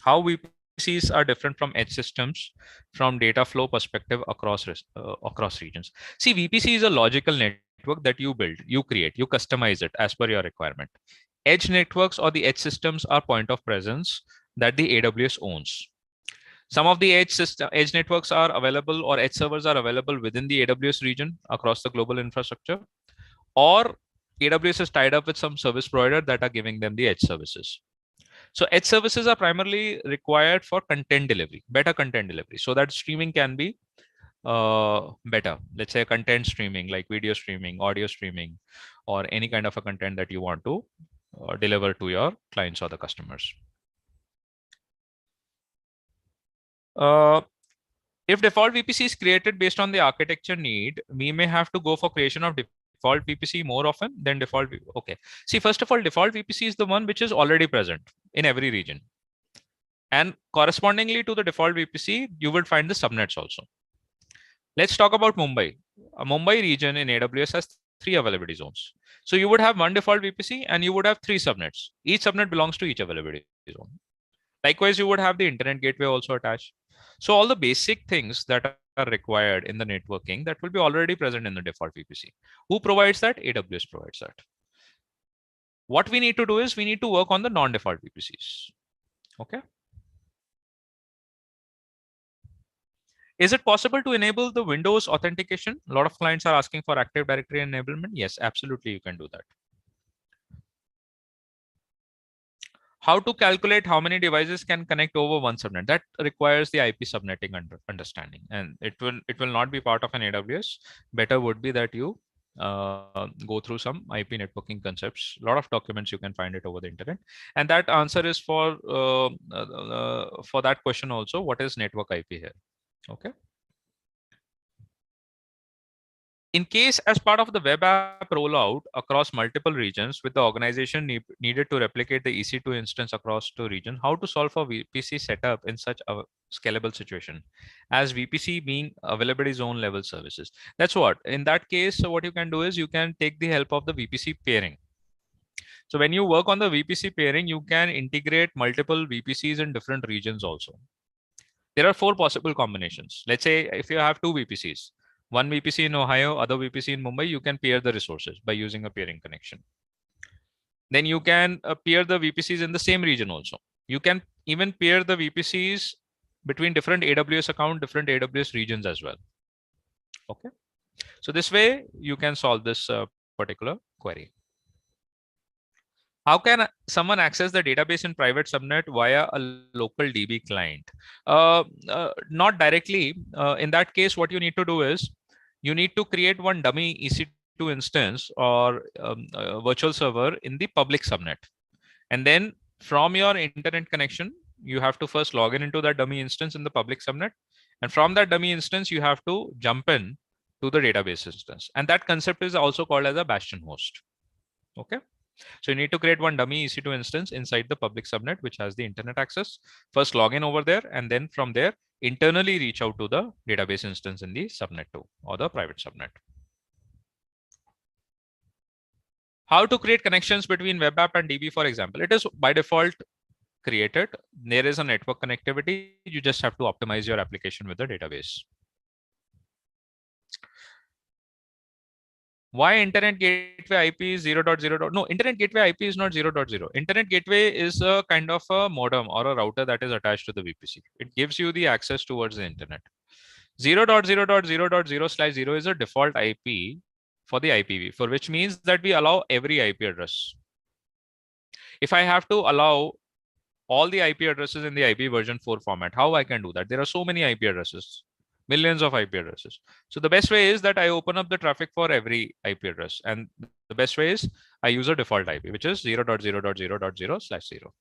How VPCs are different from edge systems from data flow perspective across regions. See, VPC is a logical network that you build, you create, you customize it as per your requirement. Edge networks or the edge systems are point of presence that the AWS owns. Some of the edge networks are available, or edge servers are available within the AWS region across the global infrastructure, or AWS is tied up with some service provider that are giving them the edge services. So edge services are primarily required for content delivery, better content delivery, so that streaming can be better. Let's say content streaming, like video streaming, audio streaming, or any kind of a content that you want to deliver to your clients or the customers. If default VPC is created based on the architecture need, we may have to go for creation of default VPC more often than default. Okay. See, first of all, default VPC is the one which is already present in every region. And correspondingly to the default VPC, you will find the subnets also. Let's talk about Mumbai. A Mumbai region in AWS has 3 availability zones. So you would have one default VPC and you would have 3 subnets. Each subnet belongs to each availability zone. Likewise, you would have the internet gateway also attached. So all the basic things that are required in the networking, that will be already present in the default VPC. Who provides that? AWS provides that. What we need to do is we need to work on the non-default VPCs. Okay. Is it possible to enable the Windows authentication? A lot of clients are asking for Active Directory enablement. Yes, absolutely, you can do that. How to calculate how many devices can connect over one subnet? That requires the IP subnetting understanding, and it will not be part of an AWS. Better would be that you go through some IP networking concepts. A lot of documents you can find it over the internet, and that answer is for that question also. What is network IP here? Okay. In case as part of the web app rollout across multiple regions with the organization needed to replicate the EC2 instance across two regions, how to solve for VPC setup in such a scalable situation as VPC being availability zone level services? That's what, in that case, so what you can do is you can take the help of the VPC pairing. So when you work on the VPC pairing, you can integrate multiple VPCs in different regions also. There are 4 possible combinations. Let's say if you have 2 VPCs, one VPC in Ohio, other VPC in Mumbai, you can pair the resources by using a pairing connection. Then you can pair the VPCs in the same region also. You can even pair the VPCs between different AWS account, different AWS regions as well. Okay. So this way you can solve this particular query. How can someone access the database in private subnet via a local DB client? Not directly. In that case, what you need to do is you need to create one dummy EC2 instance or virtual server in the public subnet. And then from your internet connection, you have to first log in into that dummy instance in the public subnet. And from that dummy instance, you have to jump in to the database instance. And that concept is also called as a bastion host. Okay. So you need to create one dummy EC2 instance inside the public subnet, which has the internet access. First log in over there, and then from there, internally reach out to the database instance in the subnet 2 or the private subnet. How to create connections between web app and DB, for example. It is by default created. There is a network connectivity. You just have to optimize your application with the database. Why internet gateway IP is 0.0. No, internet gateway IP is not 0.0. Internet gateway is a kind of a modem or a router that is attached to the VPC. It gives you the access towards the internet. 0.0.0.0/0 is a default IP for the IPv, for which means that we allow every IP address. If I have to allow all the IP addresses in the IP version 4 format, how I can do that? There are so many IP addresses. Millions of IP addresses. So the best way is that I open up the traffic for every IP address. And the best way is I use a default IP, which is 0.0.0.0/0.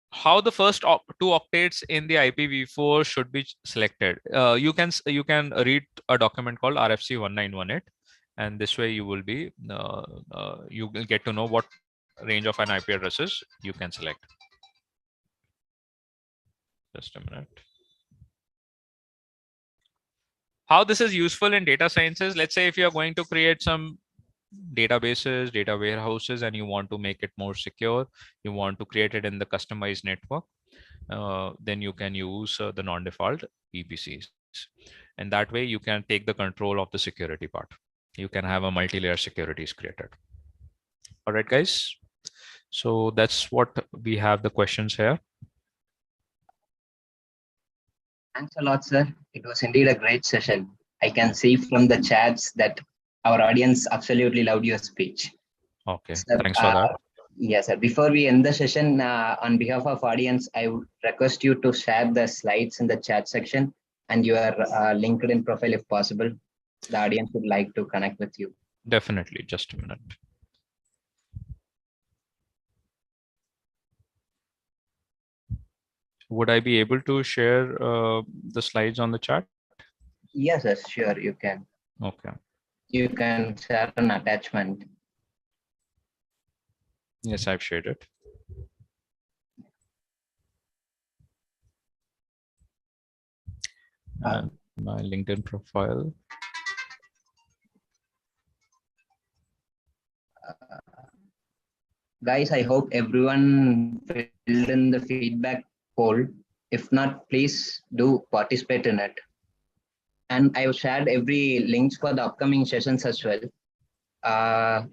How the first 2 octets in the IPv4 should be selected. You can read a document called RFC 1918, and this way you will be you will get to know what range of an IP addresses you can select. Just a minute. How this is useful in data sciences. Let's say if you are going to create some databases, data warehouses, and you want to make it more secure, you want to create it in the customized network, then you can use the non-default VPCs. And that way you can take the control of the security part. You can have a multi-layer securities created. All right, guys. So that's what we have the questions here. Thanks a lot, sir. It was indeed a great session. I can see from the chats that our audience absolutely loved your speech. Okay, Sir, thanks for that. Yes, sir. Before we end the session, on behalf of audience, I would request you to share the slides in the chat section and your LinkedIn profile if possible. The audience would like to connect with you. Definitely, just a minute. Would I be able to share the slides on the chat? Yes, sir, sure, you can. Okay. You can share an attachment. Yes, I've shared it. And my LinkedIn profile. Guys, I hope everyone filled in the feedback poll. If not, please do participate in it. And I've shared every links for the upcoming sessions as well.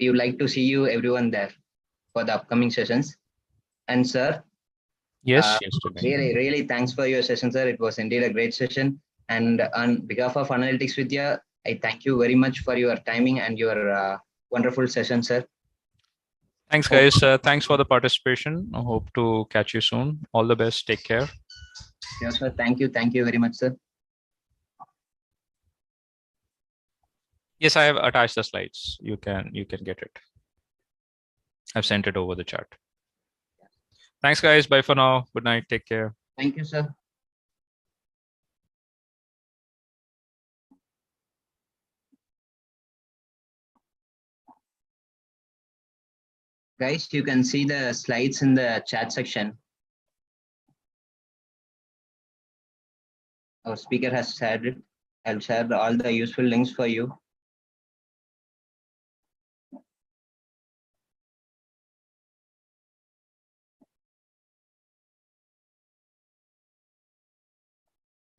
We would like to see you everyone there for the upcoming sessions. And sir, Yes, really thanks for your session, sir. It was indeed a great session. And on behalf of Analytics Vidhya, I thank you very much for your timing and your wonderful session, sir. Thanks, guys. Thanks for the participation. I hope to catch you soon. All the best. Take care. Yes, sir. Thank you. Thank you very much, sir. Yes, I have attached the slides. You can get it. I've sent it over the chat. Thanks, guys. Bye for now. Good night. Take care. Thank you, sir. Guys, you can see the slides in the chat section. Our speaker has shared it. I'll share all the useful links for you.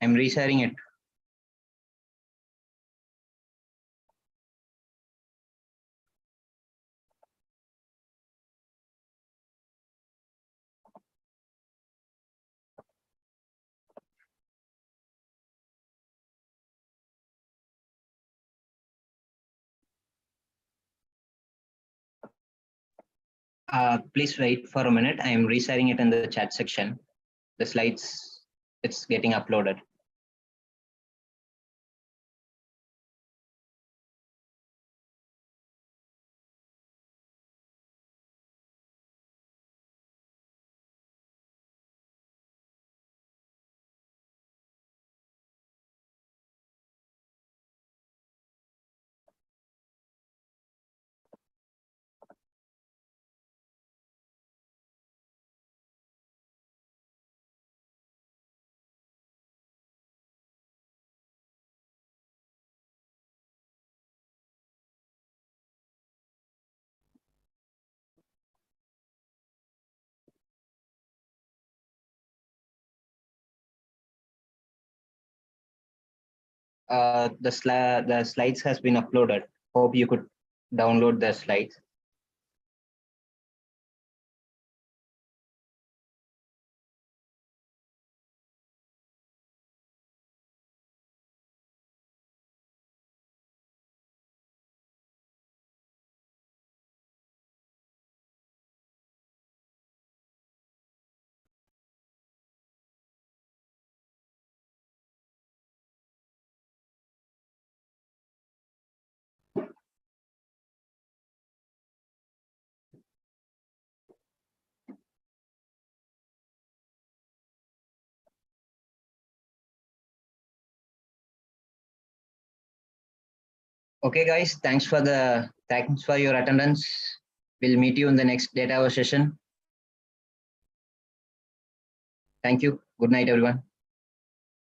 I'm resharing it. Please wait for a minute. I am resharing it in the chat section. The slides, it's getting uploaded. The slides has been uploaded. Hope you could download the slides. Okay, guys, thanks for your attendance. We'll meet you in the next DataHour session. Thank you. Good night, everyone.